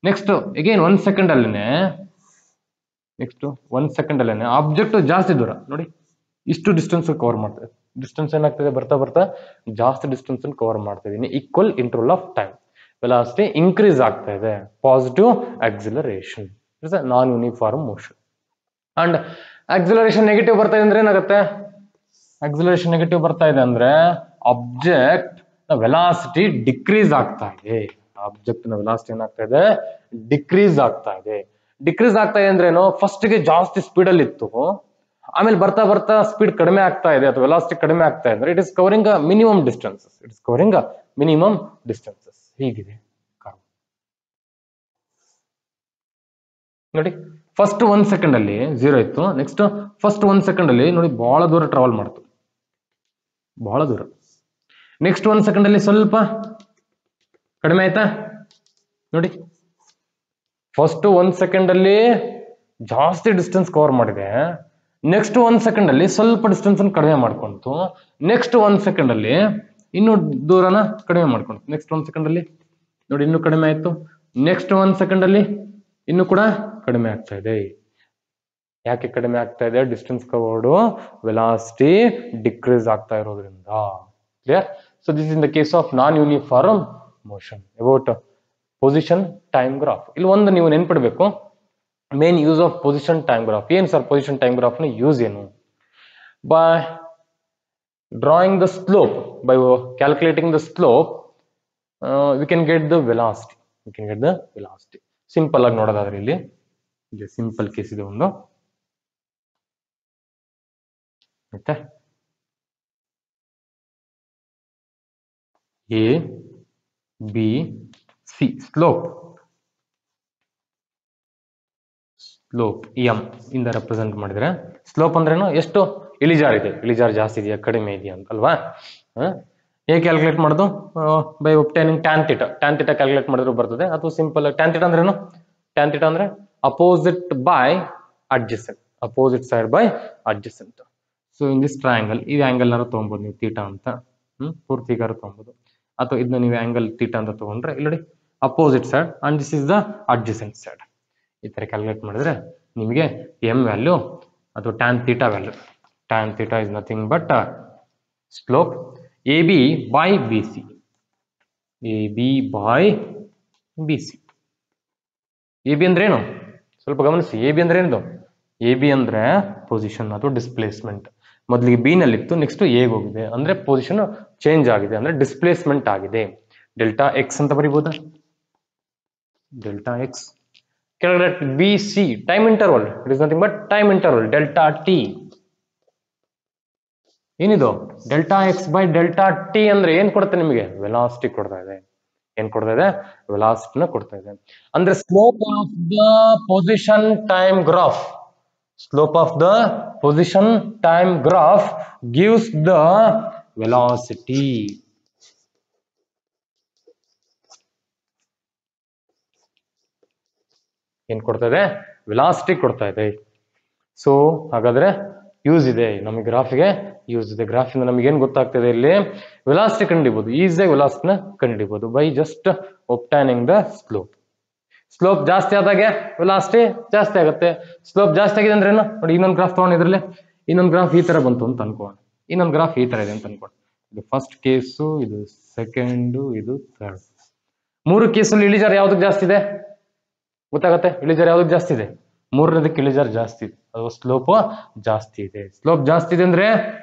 [SPEAKER 1] ನೆಕ್ಸ್ಟ್ ಅಗೇನ್ 1 ಸೆಕೆಂಡ್ ಅಲ್ಲೇನೆ, ನೆಕ್ಸ್ಟ್ 1 ಸೆಕೆಂಡ್ ಅಲ್ಲೇನೆ ಆಬ್ಜೆಕ್ಟ್ ಜಾಸ್ತಿ ದೂರ ನೋಡಿ ಇಷ್ಟು ಡಿಸ್ಟೆನ್ಸ್ ಕವರ್ ಮಾಡ್ತದೆ. ಡಿಸ್ಟೆನ್ಸ್ ಏನಾಗ್ತದೆ? ಬರ್ತಾ ಬರ್ತಾ ಜಾಸ್ತಿ ಡಿಸ್ಟೆನ್ಸ್ ಕವರ್ ಮಾಡ್ತಾ ಇದೀನಿ. Equal interval of time. Velocity increase ಆಗ್ತಾ ಇದೆ. Positive acceleration, it's a non uniform motion. And acceleration negative ಬರ್ತಾ ಇದೆ ಅಂದ್ರೆ ಏನಾಗುತ್ತೆ? ಆಕ್ಸಿಲರೇಷನ್ ನೆಗೆಟಿವ್ ಬರ್ತಾ ಇದೆ ಅಂದ್ರೆ ಆಬ್ಜೆಕ್ಟ್ ವೆಲಾಸಿಟಿ ಡಿಕ್ರೀಸ್ ಆಗ್ತಾ ಇದೆ. ಆಬ್ಜೆಕ್ಟ್ ನ ವೆಲಾಸಿಟಿ ಏನಾಗ್ತಾ ಇದೆ? ಡಿಕ್ರೀಸ್ ಆಗ್ತಾ ಇದೆ. ಡಿಕ್ರೀಸ್ ಆಗ್ತಾ ಇದೆ ಅಂದ್ರೆ ಏನು? ಫಸ್ಟ್ ಗೆ ಜಾಸ್ತಿ ಸ್ಪೀಡ್ ಅಲ್ಲಿ ಇತ್ತು, ಆಮೇಲೆ ಬರ್ತಾ ಬರ್ತಾ ಸ್ಪೀಡ್ ಕಡಿಮೆ ಆಗ್ತಾ ಇದೆ ಅಥವಾ ವೆಲಾಸಿಟಿ ಕಡಿಮೆ ಆಗ್ತಾ ಇದೆ ಅಂದ್ರೆ it is covering a minimum distances. It is covering a minimum distances. ಹೀಗಿದೆ ನೋಡಿ. ಫಸ್ಟ್ 1 ಸೆಕೆಂಡ್ ಅಲ್ಲಿ 0 ಇತ್ತು, ನೆಕ್ಸ್ಟ್ ಫಸ್ಟ್ 1 ಸೆಕೆಂಡ್ ಅಲ್ಲಿ ನೋಡಿ ಬಹಳ ದೂರ ಟ್ರಾವೆಲ್ ಮಾಡ್ತು, ಬಹಳ ದೂರ. ನೆಕ್ಸ್ಟ್ 1 ಸೆಕೆಂಡ್ ಅಲ್ಲಿ ಸ್ವಲ್ಪ ಕಡಿಮೆ ಆಯ್ತಾ ನೋಡಿ. ಫಸ್ಟ್ 1 ಸೆಕೆಂಡ್ ಅಲ್ಲಿ ಜಾಸ್ತಿ ಡಿಸ್ಟೆನ್ಸ್ ಕವರ್ ಮಾಡಿದೆ, ನೆಕ್ಸ್ಟ್ 1 ಸೆಕೆಂಡ್ ಅಲ್ಲಿ ಸ್ವಲ್ಪ ಡಿಸ್ಟೆನ್ಸ್ ಅನ್ನು ಕಡಿಮೆ ಮಾಡ್ಕೊಂತು, ನೆಕ್ಸ್ಟ್ 1 ಸೆಕೆಂಡ್ ಅಲ್ಲಿ ಇನ್ನು ದೂರನ ಕಡಿಮೆ ಮಾಡ್ಕೊಂತು, ನೆಕ್ಸ್ಟ್ 1 ಸೆಕೆಂಡ್ ಅಲ್ಲಿ ನೋಡಿ ಇನ್ನು ಕಡಿಮೆ ಆಯ್ತು, ನೆಕ್ಸ್ಟ್ 1 ಸೆಕೆಂಡ್ ಅಲ್ಲಿ ಇನ್ನು ಕೂಡ ಕಡಿಮೆ ಆಗ್ತಾ ಇದೆ. ಯಾಕೆ ಕಡಿಮೆ ಆಗ್ತಾ ಇದೆ? ಡಿಸ್ಟೆನ್ಸ್ ಕವರ್ಡ್, ವೆಲಾಸಿಟಿ ಡಿಕ್ರೀಸ್ ಆಗ್ತಾ ಇರೋದ್ರಿಂದ. Clear? So this in the case of non uniform motion. About position time graph. ಇಲ್ಲಿ ಒಂದು ನೀವು ನೆನ್ಪಿಡ್ಬೇಕು, main use of position time graph. ಏನು ಸರ್ ಪೊಸಿಷನ್ ಟೈಮ್ ಗ್ರಾಫ್ ನ ಯೂಸ್ ಏನು? By drawing the slope, by calculating the slope, we can get the velocity. We can get the velocity. Simple ಆಗಿ ನೋಡೋದಾದ್ರೆ ಇಲ್ಲಿ ಸಿಂಪಲ್ ಕೇಸ್ ಇದೆ ಒಂದು, ಆಯ್ತಾ? A B C slope, slope M ಇಂದ represent ಮಾಡಿದ್ರೆ, ಸ್ಲೋಪ್ ಅಂದ್ರೇನು? ಎಷ್ಟು ಇಳಿಜಾರ್ ಇದೆ, ಇಳಿಜಾರ್ ಜಾಸ್ತಿ ಇದೆಯಾ ಕಡಿಮೆ ಇದೆಯಾ ಅಂತ ಅಲ್ವಾ? ಹೇಗೆ ಕ್ಯಾಲ್ಕುಲೇಟ್ ಮಾಡೋದು? By obtaining tan theta. Tan theta calculate ಮಾಡಿದ್ರು ಬರ್ತದೆ, ಅಥವಾ ಸಿಂಪಲ್ ಟ್ಯಾನ್ ಥೀಟಾ ಅಂದ್ರೇನು? ಟ್ಯಾನ್ ಥೀಟಾ ಅಂದ್ರೆ opposite by adjacent, opposite side by adjacent. So in this triangle ಈ ಆಂಗಲ್ ನಾರು ತಗೊಬಹುದು ನೀವು ಥೀಟಾ ಅಂತ, ಪೂರ್ತಿ ಹೀಗಾರು ತಗೊಬಹುದು, ಅಥವಾ ಇದನ್ನ ನೀವು ಆಂಗಲ್ ಥೀಟಾ ಅಂತ ತಗೊಂಡ್ರೆ ಇಲ್ಲಿ ನೋಡಿ opposite side and this is the adjacent side. ಈ ತರ ಕ್ಯಾಲ್ಕುಲೇಟ್ ಮಾಡಿದ್ರೆ ನಿಮಗೆ ಎಂ ವ್ಯಾಲ್ಯೂ ಅಥವಾ tan theta value. Tan theta is nothing but slope A B by B C. A B by B C. A B ಅಂದ್ರೆ ಏನು? ಸ್ವಲ್ಪ ಗಮನಿಸಿ. A B ಅಂದ್ರೆ ಏನು? ಎ ಬಿ ಅಂದ್ರೆ ಪೊಸಿಷನ್ ಅಥವಾ ಡಿಸ್ಪ್ಲೇಸ್ಮೆಂಟ್. ಮೊದಲಿಗೆ ಬಿ ನಲ್ಲಿತ್ತು, ನೆಕ್ಸ್ಟ್ ಎ ಹೋಗಿದೆ ಅಂದ್ರೆ ಪೊಸಿಷನ್ ಚೇಂಜ್ ಆಗಿದೆ, ಅಂದ್ರೆ ಡಿಸ್ಪ್ಲೇಸ್ಮೆಂಟ್ ಆಗಿದೆ. ಡೆಲ್ಟಾ ಎಕ್ಸ್ ಅಂತ ಬರೀಬಹುದಾ? Delta X. ಕೆಳಗಡೆ B C time interval, it is nothing but time interval delta T. ಏನಿದು? Delta X by delta T ಅಂದ್ರೆ ಏನ್ ಕೊಡುತ್ತೆ ನಿಮಗೆ? ವೆಲಾಸಿಟಿ ಕೊಡ್ತಾ ಇದೆ. ಏನ್ ಕೊಡ್ತಾ ಇದೆ? ವೆಲಾಸಿಟಿನ ಕೊಡ್ತಾ ಇದೆ. ಅಂದ್ರೆ slope of the position time graph, slope of the position time graph gives the velocity. ಏನ್ ಕೊಡ್ತಾ ಇದೆ? ವೆಲಾಸಿಟಿ ಕೊಡ್ತಾ ಇದೆ. ಸೊ ಹಾಗಾದ್ರೆ ಯೂಸ್ ಇದೆ ನಮಗೆ, ಗ್ರಾಫ್ಗೆ ಯೂಸ್ ಇದೆ. ಗ್ರಾಫ್ ಇಂದ ನಮಗೆ ಏನ್ ಗೊತ್ತಾಗ್ತದೆ? ಇಲ್ಲಿ ವೆಲಾಸಿಟಿ ಕಂಡುಹಿಡಿಬಹುದು, ಈಸಿಯಾಗಿ ವೆಲಾಸಿಟಿನ ಕಂಡುಹಿಡಿಬಹುದು by just obtaining the slope. Slope ಜಾಸ್ತಿ ಆದಾಗೆ ವೆಲಾಸಿಟಿ ಜಾಸ್ತಿ ಆಗುತ್ತೆ. ಸ್ಲೋಪ್ ಜಾಸ್ತಿ ಆಗಿದೆ ಅಂದ್ರೆ ಏನು ನೋಡಿ, ಇನ್ನೊಂದು ಗ್ರಾಫ್ ತಗೊಂಡು ಇದ್ರಲ್ಲಿ ಇನ್ನೊಂದು ಗ್ರಾಫ್ ಈ ತರ ಬಂತು ಅಂತ ಅನ್ಕೋಣ, ಇನ್ನೊಂದು ಗ್ರಾಫ್ ಈ ತರ ಇದೆ ಅಂತ ಅನ್ಕೋಣ. ಇದು ಫಸ್ಟ್ ಕೇಸು, ಇದು ಸೆಕೆಂಡ್, ಇದು ಥರ್ಡ್. 3 ಕೇಸಲ್ಲಿ ಇಳಿಜಾರು ಯಾವ್ದಕ್ಕೆ ಜಾಸ್ತಿ ಇದೆ ಗೊತ್ತಾಗತ್ತೆ? ಇಳಿಜಾರು ಯಾವ್ದಕ್ಕೆ ಜಾಸ್ತಿ ಇದೆ? 3ನೇದಕ್ಕೆ ಇಳಿಜಾರು ಜಾಸ್ತಿ ಇದೆ, ಅದು ಸ್ಲೋಪ್ ಜಾಸ್ತಿ ಇದೆ. ಸ್ಲೋಪ್ ಜಾಸ್ತಿ ಇದೆ ಅಂದ್ರೆ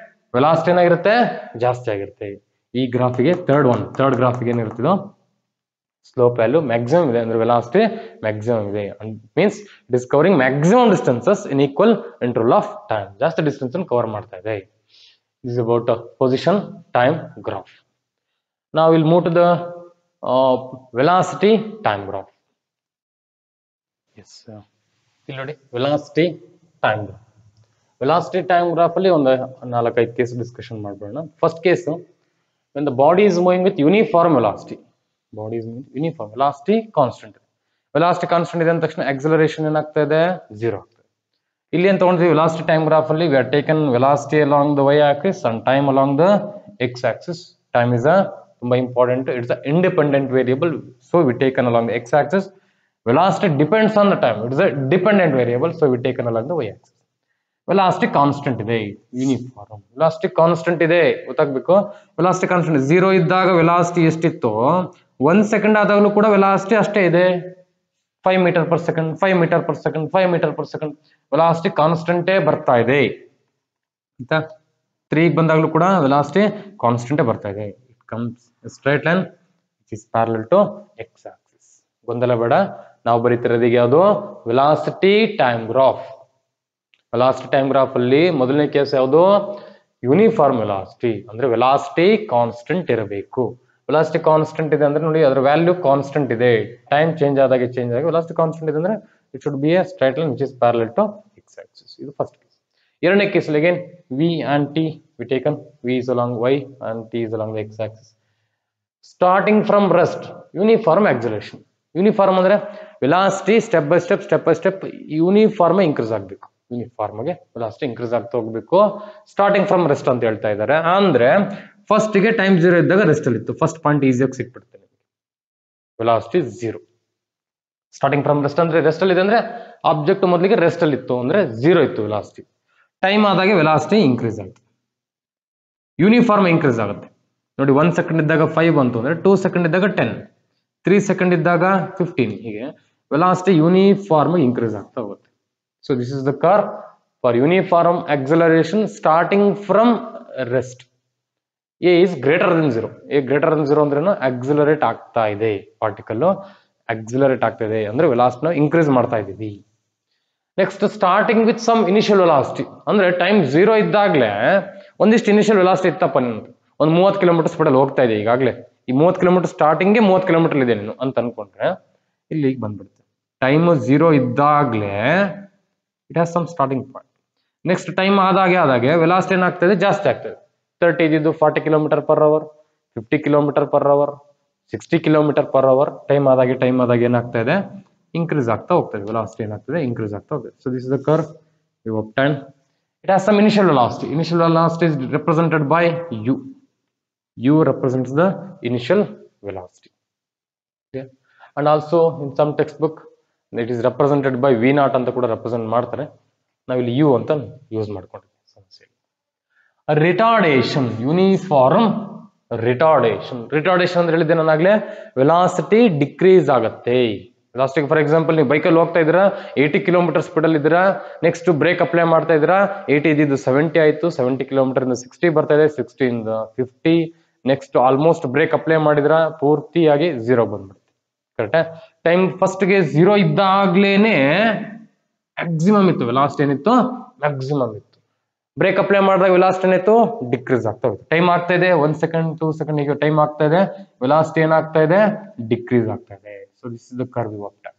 [SPEAKER 1] ವೆಲಾಸಿಟಿ ಏನಾಗಿರುತ್ತೆ? ಜಾಸ್ತಿ ಆಗಿರುತ್ತೆ. ಈ ಗ್ರಾಫಿಗೆ ಥರ್ಡ್ ಗ್ರಾಫಿಗೆ ಏನಿರುತ್ತದೋ ಸ್ಲೋಪ್ ವ್ಯಾಲ್ಯೂ ಮ್ಯಾಕ್ಸಿಮಮ್ ಇದೆ ಅಂದ್ರೆ ವೆಲಾಸಿಟಿ ಮ್ಯಾಕ್ಸಿಮಮ್ ಇದೆ. Means discovering maximum distances in equal interval of time. ಜಾಸ್ತಿ ಡಿಸ್ಟೆನ್ಸ್ ಅನ್ನು ಕವರ್ ಮಾಡ್ತಾ ಇದೆ. This is about position time graph. Now we'll move to the velocity time graph. Yes, ಇಲ್ಲಿ ನೋಡಿ velocity time graph. Velocity time graph ಅಲ್ಲಿ ಒಂದು 4-5 case discussion ಮಾಡೋಣ. First case, when the body is moving with uniform velocity. Body is moving with uniform velocity constant. Velocity constant ಇದೆ ಅಂದ ತಕ್ಷಣ acceleration ಏನಾಗ್ತಾ ಇದೆ? 0 ಆಗ್ತದೆ. ಇಲ್ಲಿ ಏನು ತಗೊಂಡ್ವಿ? ವೆಲಾಸಿಟಿ ಟೈಮ್ ಗ್ರಾಫ್ ಅಲ್ಲಿ we have taken velocity along the y axis and time along the x axis. Time is a ತುಂಬಾ important. It's a independent variable, so we taken along the x axis. Velocity depends on the time. It is a dependent variable, so we taken along the y axis. Velocity constant ಇದೆ, uniform. Velocity constant ಇದೆ ಗೊತ್ತಾಗಬೇಕು. Velocity constant 0 ಇದ್ದಾಗ velocity ಎಷ್ಟಿತ್ತು, 1 second ಆದಾಗಲೂ ಕೂಡ velocity ಅಷ್ಟೇ ಇದೆ. 5 meter per second, 5 meter per second, 5 meter per second velocity ಕಾನ್ಸ್ಟೆಂಟೇ ಬರ್ತಾ ಇದೆ. ಆಯ್ತಾ? 3 ಬಂದಾಗಲೂ ಕೂಡ ವೆಲಾಸಿಟಿ ಕಾನ್ಸ್ಟೆಂಟೇ ಬರ್ತಾ ಇದೆ. It comes straight line which is parallel to X axis. ಗೊಂದಲ ಬೇಡ, ನಾವು ಬರೀತಿರೋದು ಯಾವುದು? Velocity time graph. Velocity time graph ಅಲ್ಲಿ ಮೊದಲನೇ ಕೇಸ್ ಯಾವುದು? ಯೂನಿಫಾರ್ಮ್ ವೆಲಾಸಿಟಿ ಅಂದ್ರೆ ವೆಲಾಸಿಟಿ ಕಾನ್ಸ್ಟೆಂಟ್ ಇರಬೇಕು. ವೆಲಾಸಿಟಿ ಕಾನ್ಸ್ಟೆಂಟ್ ಇದೆ ಅಂದ್ರೆ ನೋಡಿ ಅದರ ವ್ಯಾಲ್ಯೂ ಕಾನ್ಸ್ಟೆಂಟ್ ಇದೆ, ಟೈಮ್ ಚೇಂಜ್ ಆಗಿ ವೆಲಾಸಿಟಿ ಕಾನ್ಸ್ಟೆಂಟ್ ಇದೆ ಅಂದ್ರೆ it should be a straight line which is parallel to X axis. ಇದು ಫಸ್ಟ್ ಕೇಸ್. ಎರಡನೇ case again v and t we taken, v is along y and t is along the x axis. Starting from rest, uniform acceleration. Uniform ಅಂದ್ರೆ velocity step by step uniform increase ಆಗಬೇಕು. Uniform ಗೆ velocity increase ಆಗ್ತಾ ಹೋಗ್ಬೇಕು. Starting from rest ಅಂತ ಹೇಳ್ತಾ ಇದ್ದಾರೆ. ಅಂದ್ರೆ first ಗೆ ಟೈಮ್ 0 ಇದ್ದಾಗ ರೆಸ್ಟ್ ಅಲ್ಲಿ ಇತ್ತು. ಫಸ್ಟ್ ಪಾಯಿಂಟ್ ಈಸಿಯಾಗಿ ಸಿಕ್ಬಿಡ್ತೇನೆ. ವೆಲಾಸಿಟಿ 0. ಸ್ಟಾರ್ಟಿಂಗ್ ಫ್ರಮ್ ರೆಸ್ಟ್ ಅಂದ್ರೆ ರೆಸ್ಟ್ ಅಲ್ಲಿ ಇದೆ ಅಂದ್ರೆ ಆಬ್ಜೆಕ್ಟ್ ಮೊದಲಿಗೆ ರೆಸ್ಟ್ ಅಲ್ಲಿ ಇತ್ತು ಅಂದ್ರೆ 0 ಇತ್ತು ವೆಲಾಸಿಟಿ. ಟೈಮ್ ಆದಾಗೆ ವೆಲಾಸಿಟಿ ಇನ್ಕ್ರೀಸ್ ಆಗುತ್ತೆ, ಯೂನಿಫಾರ್ಮ್ ಇನ್ಕ್ರೀಸ್ ಆಗುತ್ತೆ. ನೋಡಿ 1 ಸೆಕೆಂಡ್ ಇದ್ದಾಗ 5 ಬಂತು ಅಂದ್ರೆ 2 ಸೆಕೆಂಡ್ ಇದ್ದಾಗ 10, 3 ಸೆಕೆಂಡ್ ಇದ್ದಾಗ 15. ಹೀಗೆ ವೆಲಾಸಿಟಿ ಯೂನಿಫಾರ್ಮ್ ಇನ್ಕ್ರೀಸ್ ಆಗ್ತಾ ಹೋಗುತ್ತೆ. So this is the curve for uniform acceleration starting from rest. A is greater than 0. A greater than 0 ಅಂದ್ರೇನು? ಆಕ್ಸಿಲರೇಟ್ ಆಗ್ತಾ ಇದೆ, ಪಾರ್ಟಿಕಲ್ ಆಕ್ಸಿಲರೇಟ್ ಆಗ್ತಾ ಇದೆ ಅಂದ್ರೆ ವೆಲಾಸಿಟಿನ ಇನ್ಕ್ರೀಸ್ ಮಾಡ್ತಾ ಇದೀವಿ. Next starting with some initial velocity ಅಂದ್ರೆ ಟೈಮ್ 0 ಇದ್ದಾಗಲೇ ಒಂದಿಷ್ಟು ಇನಿಷಿಯಲ್ ವೆಲಾಸಿಟಿ ಇತ್ತಪ್ಪ, ನಿಮ್ದು ಒಂದು 30 ಕಿಲೋಮೀಟರ್ ಸ್ಪೀಡ್ ಅಲ್ಲಿ ಹೋಗ್ತಾ ಇದೆ ಈಗಾಗಲೇ. ಈ 30 ಕಿಲೋಮೀಟರ್ ಸ್ಟಾರ್ಟಿಂಗ್ಗೆ 30 ಕಿಲೋಮೀಟರ್ ಇದೆ ನೀನು ಅಂತ ಅನ್ಕೊಂಡ್ರೆ ಇಲ್ಲಿಗೆ ಬಂದ್ಬಿಡುತ್ತೆ. ಟೈಮ್ 0 ಇದ್ದಾಗಲೇ it has some starting point. Next time ಆದಾಗೆ ವೆಲಾಸಿಟಿ ಏನಾಗ್ತದೆ? ಜಾಸ್ತಿ ಆಗ್ತದೆ. 30 ಇದ್ದು 40 kilometer per hour, 50 kilometer per hour, 60 kilometer per hour. Time ಆದಾಗೆ ಏನಾಗ್ತಾ ಇದೆ? ಇನ್ಕ್ರೀಸ್ ಆಗ್ತಾ ಹೋಗ್ತದೆ. ವೆಲಾಸಿಟಿ ಏನಾಗ್ತದೆ? ಇನ್ಕ್ರೀಸ್ ಆಗ್ತಾ ಹೋಗ್ತದೆ. So this is the curve you obtain. It has some initial velocity. Initial velocity is represented by u. U represents the initial velocity. Okay. And also in some textbook it is represented by v naught ಅಂತ ಕೂಡ represent ಮಾಡ್ತಾರೆ. ನಾವಿಲ್ಲಿ u ಅಂತ use ಮಾಡ್ಕೊಂಡಿದ್ದೀವಿ ಸಮಸ್ಯೆ. Retardation, uniform retardation. Retardation ಅಂದ್ರೆ ಹೇಳಿದ್ದೆ ನಾನಾಗ್ಲೇ velocity decrease ಆಗತ್ತೆ. ವೆಲಾಸಿಟಿ ಫಾರ್ ಎಕ್ಸಾಂಪಲ್ ನೀವು ಬೈಕಲ್ಲಿ ಹೋಗ್ತಾ ಇದ್ದೀರಾ, 80 ಕಿಲೋಮೀಟರ್ ಸ್ಪೀಡ್ ಅಲ್ಲಿ ಇದ್ದೀರಾ, ನೆಕ್ಸ್ಟ್ ಬ್ರೇಕ್ ಅಪ್ಲೈ ಮಾಡ್ತಾ ಇದ್ದೀರಾ, 80 ಇದ್ದಿದ್ದು 70 ಆಯ್ತು, 70 ಕಿಲೋಮೀಟರ್ ಇಂದ 60 ಬರ್ತಾ ಇದೆ, 60 ಇಂದ 50, ನೆಕ್ಸ್ಟ್ ಆಲ್ಮೋಸ್ಟ್ ಬ್ರೇಕ್ ಅಪ್ಲೈ ಮಾಡಿದ್ರ ಪೂರ್ತಿಯಾಗಿ 0 ಬಂದ್ಬಿಡುತ್ತೆ. ಕರೆಕ್ಟಾ? ಟೈಮ್ ಫಸ್ಟ್ ಗೆ 0 ಇದ್ದಾಗ್ಲೇನೆ ಮ್ಯಾಕ್ಸಿಮಮ್ ಇತ್ತು ವೆಲಾಸಿಟಿ, ಏನಿತ್ತು? ಮ್ಯಾಕ್ಸಿಮಮ್ ಇತ್ತು. ಬ್ರೇಕ್ ಅಪ್ಲೈ ಮಾಡಿದಾಗ ವೆಲಾಸಿಟಿ ಏನಾಯ್ತು? ಡಿಕ್ರೀಸ್ ಆಗ್ತಾ ಹೋಗುತ್ತೆ. ಟೈಮ್ ಆಗ್ತಾ ಇದೆ 1 ಸೆಕೆಂಡ್ 2 ಸೆಕೆಂಡ್ ಹೀಗೆ ಟೈಮ್ ಆಗ್ತಾ ಇದೆ, ವೆಲಾಸಿಟಿ ಏನಾಗ್ತಾ ಇದೆ? ಡಿಕ್ರೀಸ್ ಆಗ್ತಾ ಇದೆ. So this is the curve of time.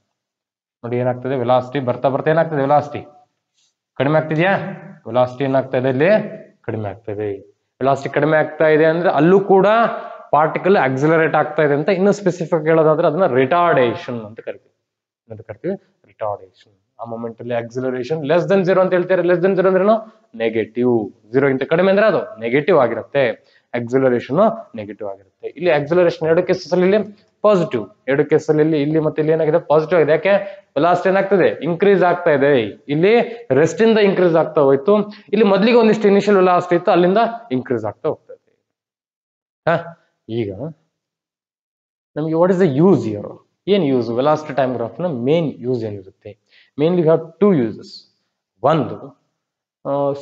[SPEAKER 1] ನೋಡಿ ಏನಾಗ್ತದೆ? ವೆಲಾಸಿಟಿ ಬರ್ತಾ ಏನಾಗ್ತದೆ? ವೆಲಾಸಿಟಿ ಕಡಿಮೆ ಆಗ್ತಿದ್ಯಾ? ವೆಲಾಸಿಟಿ ಏನಾಗ್ತಾ ಇದೆ? ಇಲ್ಲಿ ಕಡಿಮೆ ಆಗ್ತಾ ಇದೆ. ವೆಲಾಸಿಟಿ ಕಡಿಮೆ ಆಗ್ತಾ ಇದೆ ಅಂದ್ರೆ ಅಲ್ಲೂ ಕೂಡ ಪಾರ್ಟಿಕಲ್ ಆಕ್ಸಿಲರೇಟ್ ಆಗ್ತಾ ಇದೆ ಅಂತ. ಇನ್ನು ಸ್ಪೆಸಿಫಿಕ್ ಹೇಳೋದಾದ್ರೆ ಅದನ್ನ ರಿಟಾರ್ಡೇಷನ್ ಅಂತ ಕರಿತೀವಿ. ರಿಟಾರ್ಡೇಷನ್. ಆ ಮೊಮೆಂಟ್ ಅಲ್ಲಿ ಆಕ್ಸಿಲರೇಷನ್ ಲೆಸ್ ದನ್ 0 ಅಂತ ಹೇಳ್ತಾರೆ. ಲೆಸ್ ದನ್ 0 ಅಂದ್ರೆ ನೆಗೆಟಿವ್. 0 ಗಿಂತ ಕಡಿಮೆ ಅಂದ್ರೆ ಅದು ನೆಗೆಟಿವ್ ಆಗಿರುತ್ತೆ. ಆಕ್ಸಿಲರೇಷನ್ ನೆಗೆಟಿವ್ ಆಗಿರುತ್ತೆ. ಇಲ್ಲಿ ಆಕ್ಸಿಲರೇಷನ್ 2 ಕೇಸಸ್ ಅಲ್ಲಿ ಇಲ್ಲಿ ಪಾಸಿಟಿವ್, 2 ಕೇಸಲ್ಲಿ ಇಲ್ಲಿ ಮತ್ತೆ ಇಲ್ಲಿ ಏನಾಗಿದೆ? ಪಾಸಿಟಿವ್ ಆಗಿದೆ. ಯಾಕೆ? ವೆಲಾಸಿಟಿ ಏನಾಗ್ತದೆ? ಇನ್ಕ್ರೀಸ್ ಆಗ್ತಾ ಇದೆ. ಇಲ್ಲಿ ರೆಸ್ಟ್ ಇಂದ ಇನ್ಕ್ರೀಸ್ ಆಗ್ತಾ ಹೋಯ್ತು, ಇಲ್ಲಿ ಮೊದಲಿಗೆ ಒಂದಿಷ್ಟು ಇನಿಷಿಯಲ್ ವೆಲಾಸಿಟಿ ಇತ್ತು, ಅಲ್ಲಿಂದ ಇನ್ಕ್ರೀಸ್ ಆಗ್ತಾ ಹೋಗ್ತದೆ. ಈಗ ನಮಗೆ what is the use here, ಏನು ಯೂಸ್ ವೆಲಾಸಿಟಿ ಟೈಮ್ ಗ್ರಾಫ್ನ ಮೇನ್ ಯೂಸ್ ಏನಿರುತ್ತೆ? Mainly have two uses. ಒಂದು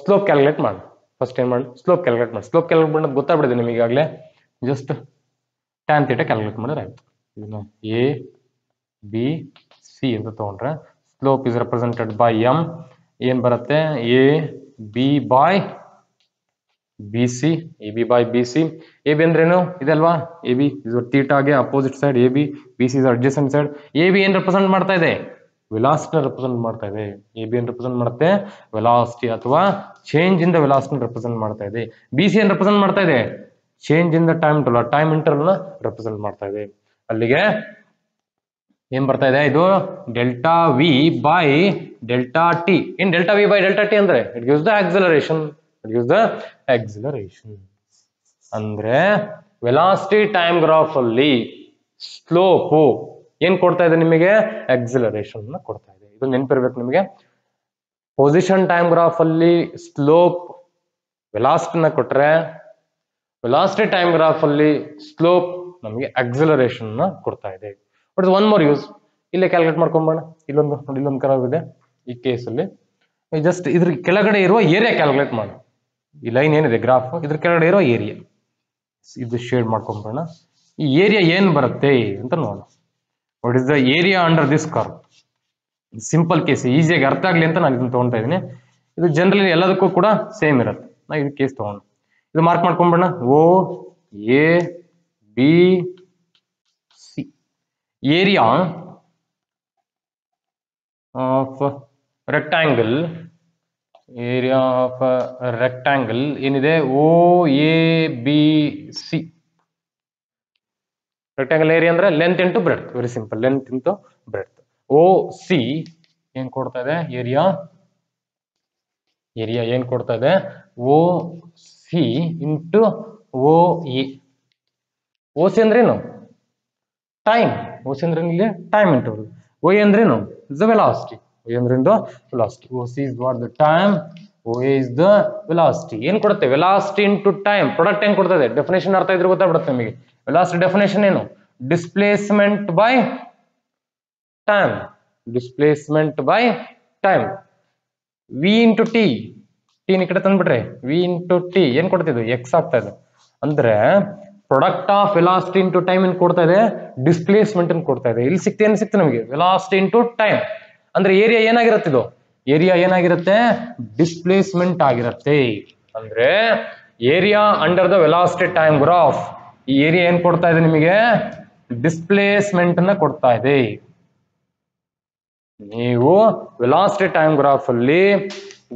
[SPEAKER 1] ಸ್ಲೋಪ್ ಕ್ಯಾಲ್ಕುಲೇಟ್ ಮಾಡಿ. ಫಸ್ಟ್ ಏನು ಮಾಡಿ ಸ್ಲೋಪ್ ಕ್ಯಾಲ್ಕುಲೇಟ್ ಮಾಡಿ. ಸ್ಲೋಪ್ ಕ್ಯಾಲ್ಕುಲೇಟ್ ಮಾಡೋದು ಗೊತ್ತಾಗ್ಬಿಡಿದೆ ನಿಮಗೆ ಈಗಾಗಲೇ. ಜಸ್ಟ್ ಟ್ಯಾನ್ ಥೀಟಾ ಕ್ಯಾಲ್ಕುಲೇಟ್ ಮಾಡಿದ್ರೆ ಆಯ್ತು. ಇದನ್ನು ಎ ಬಿ ಸಿ ಅಂತ ತಗೊಂಡ್ರೆ slope is represented by M. ಏನು ಬರುತ್ತೆ? A B by B C. A B by B C. A B ಅಂದ್ರೇನು? ಇದಲ್ವಾ ಎ ಬಿ ಇಸ್ ಥೀಟಾಗೆ opposite side, A B. B C is adjacent side. A B ಏನು represent ಮಾಡ್ತಾ ಇದೆ? Velocity represent ಮಾಡ್ತಾ ಇದೆ. ಎ ಬಿ ಏನು represent ಮಾಡುತ್ತೆ? ವೆಲಾಸಿಟಿ ಅಥವಾ change in the velocity represent ಮಾಡ್ತಾ ಇದೆ. ಬಿ ಸಿ ಏನು ರೆಪ್ರೆಸೆಂಟ್ ಮಾಡ್ತಾ ಇದೆ? Change in the time interval represent ಮಾಡ್ತಾ ಇದೆ. ಅಲ್ಲಿಗೆ ಏನ್ ಬರ್ತಾ ಇದೆ? ಇದು delta V by delta T. In delta V by delta T ಅಂದ್ರೆ it gives the acceleration. It gives the acceleration ಅಂದ್ರೆ ವೆಲಾಸಿಟಿ ಟೈಮ್ ಗ್ರಾಫ್ ಅಲ್ಲಿ ಸ್ಲೋಪ್ ಏನ್ ಕೊಡ್ತಾ ಇದೆ ನಿಮಗೆ? ಆಕ್ಸಲರೇಷನ್ ಕೊಡ್ತಾ ಇದೆ. ಇದು ನೆನಪಿರ್ಬೇಕು ನಿಮಗೆ. ಪೊಸಿಷನ್ ಟೈಮ್ ಗ್ರಾಫ್ ಅಲ್ಲಿ ಸ್ಲೋಪ್ ವೆಲಾಸಿಟಿನ ಕೊಟ್ರೆ, ವೆಲಾಸಿಟಿ ಟೈಮ್ ಗ್ರಾಫ್ ಅಲ್ಲಿ ಸ್ಲೋಪ್ ನಮಗೆ ಆಕ್ಸಲರೇಷನ್ ಕೊಡ್ತಾ ಇದೆ. ಬಟ್ ಒನ್ ಮೋರ್ ಯೂಸ್, ಇಲ್ಲೇ ಕ್ಯಾಲ್ಕುಲೇಟ್ ಮಾಡ್ಕೊಂಬೋಣ. ಇಲ್ಲೊಂದು ಕರ್ವ್ ಇದೆ. ಈ ಕೇಸಲ್ಲಿ ಜಸ್ಟ್ ಇದ್ರ ಕೆಳಗಡೆ ಇರುವ ಏರಿಯಾ ಕ್ಯಾಲ್ಕುಲೇಟ್ ಮಾಡು. ಈ ಲೈನ್ ಏನಿದೆ ಗ್ರಾಫ್, ಇದ್ರ ಕೆಳಗಡೆ ಇರೋ ಏರಿಯಾ ಇದು ಶೇಡ್ ಮಾಡ್ಕೊಂಬೋಣ. ಈ ಏರಿಯಾ ಏನ್ ಬರುತ್ತೆ ಅಂತ ನೋಡೋಣ. What is the area under this curve? Simple case, ಈಸಿಯಾಗಿ ಅರ್ಥ ಆಗ್ಲಿ ಅಂತ ನಾನು ಇದನ್ನ ತಗೊಳ್ತಾ ಇದ್ದೀನಿ. ಇದು ಜನರಲಿ ಎಲ್ಲದಕ್ಕೂ ಕೂಡ ಸೇಮ್ ಇರುತ್ತೆ. ನಾ ಇದು ಕೇಸ್ ತಗೋಣ. ಇದು ಮಾರ್ಕ್ ಮಾಡ್ಕೊಂಬೋಣ. O A B C. Area of rectangle, area of rectangle ಏನಿದೆ? O A B C. Rectangle area ಅಂದ್ರೆ length into breadth. Very simple, length into breadth. O C ಏನ್ ಕೊಡ್ತಾ ಇದೆ? ಏರಿಯಾ ಏನ್ ಕೊಡ್ತಾ ಇದೆ? O C into O A. O C ಅಂದ್ರೇನು? Time. O C ಅಂದ್ರೆ ಇಲ್ಲಿ ಟೈಮ್ ಇಂಟು ಓ ಎ ಅಂದ್ರೇನು? The velocity. ಓ ಎ ಅಂದ್ರೆ velocity. O C is what? The time. O A is the velocity. ಏನ್ ಕೊಡುತ್ತೆ? Velocity into time. ಪ್ರಾಡಕ್ಟ್ ಏನ್ ಕೊಡ್ತಾ ಇದೆ? ಡೆಫಿನೇಷನ್ ಅರ್ಥ ಇದ್ರೆ ಗೊತ್ತಾಗ್ಬಿಡುತ್ತೆ ನಿಮಗೆ. ವೆಲಾಸಿಟಿ ಡೆಫಿನೇಷನ್ ಏನು? Displacement by time. Displacement by time. V into T. T ಈ ಕಡೆ ತಂದ್ಬಿಟ್ರೆ ವಿ ಇಂಟು ಟಿ ಏನ್ ಕೊಡ್ತಿದ್ದು? ಎಕ್ಸ್ ಆಗ್ತಾ ಇದೆ. ಅಂದ್ರೆ product of velocity into time ಏನ್ ಕೊಡ್ತಾ ಇದೆ? ಡಿಸ್ಪ್ಲೇಸ್ಮೆಂಟ್ ಅನ್ನು ಕೊಡ್ತಾ ಇದೆ. ಇಲ್ಲಿ ಏನ್ ಸಿಕ್ತು ನಮಗೆ? Velocity into time. ಅಂದ್ರೆ ಏರಿಯಾ ಏನಾಗಿರುತ್ತೆ? ಇದು ಏರಿಯಾ ಏನಾಗಿರುತ್ತೆ? ಡಿಸ್ಪ್ಲೇಸ್ಮೆಂಟ್ ಆಗಿರುತ್ತೆ. ಅಂದ್ರೆ area under the velocity time graph. ಈ ಏರಿಯಾ ಏನ್ ಕೊಡ್ತಾ ಇದೆ ನಿಮಗೆ? ಡಿಸ್ಪ್ಲೇಸ್ಮೆಂಟ್ ಅನ್ನ ಕೊಡ್ತಾ ಇದೆ. ನೀವು ವೆಲಾಸಿಟಿ ಟೈಮ್ ಗ್ರಾಫ್ ಅಲ್ಲಿ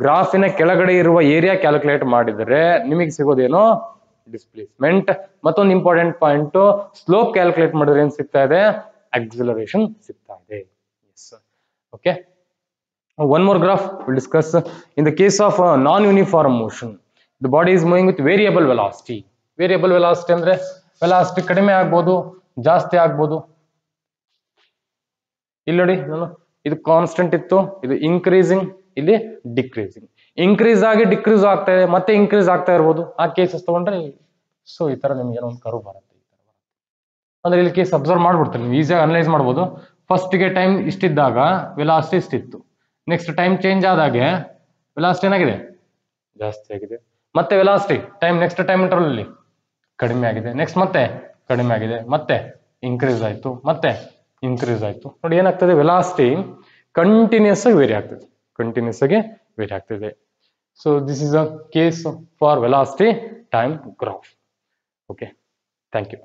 [SPEAKER 1] ಗ್ರಾಫಿನ ಕೆಳಗಡೆ ಇರುವ ಏರಿಯಾ ಕ್ಯಾಲ್ಕುಲೇಟ್ ಮಾಡಿದರೆ ನಿಮಗೆ ಸಿಗೋದೇನೋ? ಡಿಸ್ಪ್ಲೇಸ್ಮೆಂಟ್. ಮತ್ತೊಂದು ಇಂಪಾರ್ಟೆಂಟ್ ಪಾಯಿಂಟ್, ಸ್ಲೋಪ್ ಕ್ಯಾಲ್ಕುಲೇಟ್ ಮಾಡಿದ್ರೆ ಏನ್ ಸಿಗ್ತಾ ಇದೆ? ಆಕ್ಸಲರೇಷನ್ ಸಿಗ್ತಾ ಇದೆ. Okay, one more graph we'll discuss. In the case of non-uniform motion, the body is moving with variable velocity. Variable velocity ಅಂದ್ರೆ ವೆಲಾಸಿಟಿ ಕಡಿಮೆ ಆಗ್ಬೋದು, ಜಾಸ್ತಿ ಆಗ್ಬೋದು. ಇಲ್ಲಿ ನೋಡಿ, ನಾನು ಇದು ಕಾನ್ಸ್ಟೆಂಟ್ ಇತ್ತು, ಇದು ಇನ್ಕ್ರೀಸಿಂಗ್, ಇಲ್ಲಿ ಡಿಕ್ರೀಸಿಂಗ್. ಇನ್ಕ್ರೀಸ್ ಆಗಿ ಡಿಕ್ರೀಸ್ ಆಗ್ತಾ ಇದೆ, ಮತ್ತೆ ಇನ್ಕ್ರೀಸ್ ಆಗ್ತಾ ಇರ್ಬೋದು. ಆ ಕೇಸಸ್ ತಗೊಂಡ್ರೆ ಸೊ ಈ ತರ ನಿಮ್ಗೆ ಏನೋ ಒಂದು ಕರ್ವ್ ಬರುತ್ತೆ. ಅಂದ್ರೆ ಇಲ್ಲಿ ಕೇಸ್ ಅಬ್ಸರ್ವ್ ಮಾಡ್ಬಿಡ್ತಾರೆ, ನೀವು ಈಸಿಯಾಗಿ ಅನಲೈಸ್ ಮಾಡ್ಬೋದು. ಫಸ್ಟ್ ಗೆ ಟೈಮ್ ಇಷ್ಟಿದ್ದಾಗ ವೆಲಾಸಿಟಿ ಇಷ್ಟಿತ್ತು. ನೆಕ್ಸ್ಟ್ ಟೈಮ್ ಚೇಂಜ್ ಆದಾಗೆ ವೆಲಾಸಿಟಿ ಏನಾಗಿದೆ? ಜಾಸ್ತಿ ಆಗಿದೆ. ಮತ್ತೆ velocity time next time interval ಅಲ್ಲಿ ಕಡಿಮೆ ಆಗಿದೆ. ನೆಕ್ಸ್ಟ್ ಮತ್ತೆ ಕಡಿಮೆ ಆಗಿದೆ, ಮತ್ತೆ ಇನ್ಕ್ರೀಸ್ ಆಯ್ತು, ಮತ್ತೆ ಇನ್ಕ್ರೀಸ್ ಆಯ್ತು. ನೋಡಿ ಏನಾಗ್ತದೆ? ವೆಲಾಸಿಟಿ ಕಂಟಿನ್ಯೂಸ್ ಆಗಿ ವೇರಿ ಆಗ್ತದೆ, ಕಂಟಿನ್ಯೂಸ್ ಆಗಿ ವೇರಿ ಆಗ್ತದೆ. So this is a case for velocity time graph. Okay, thank you.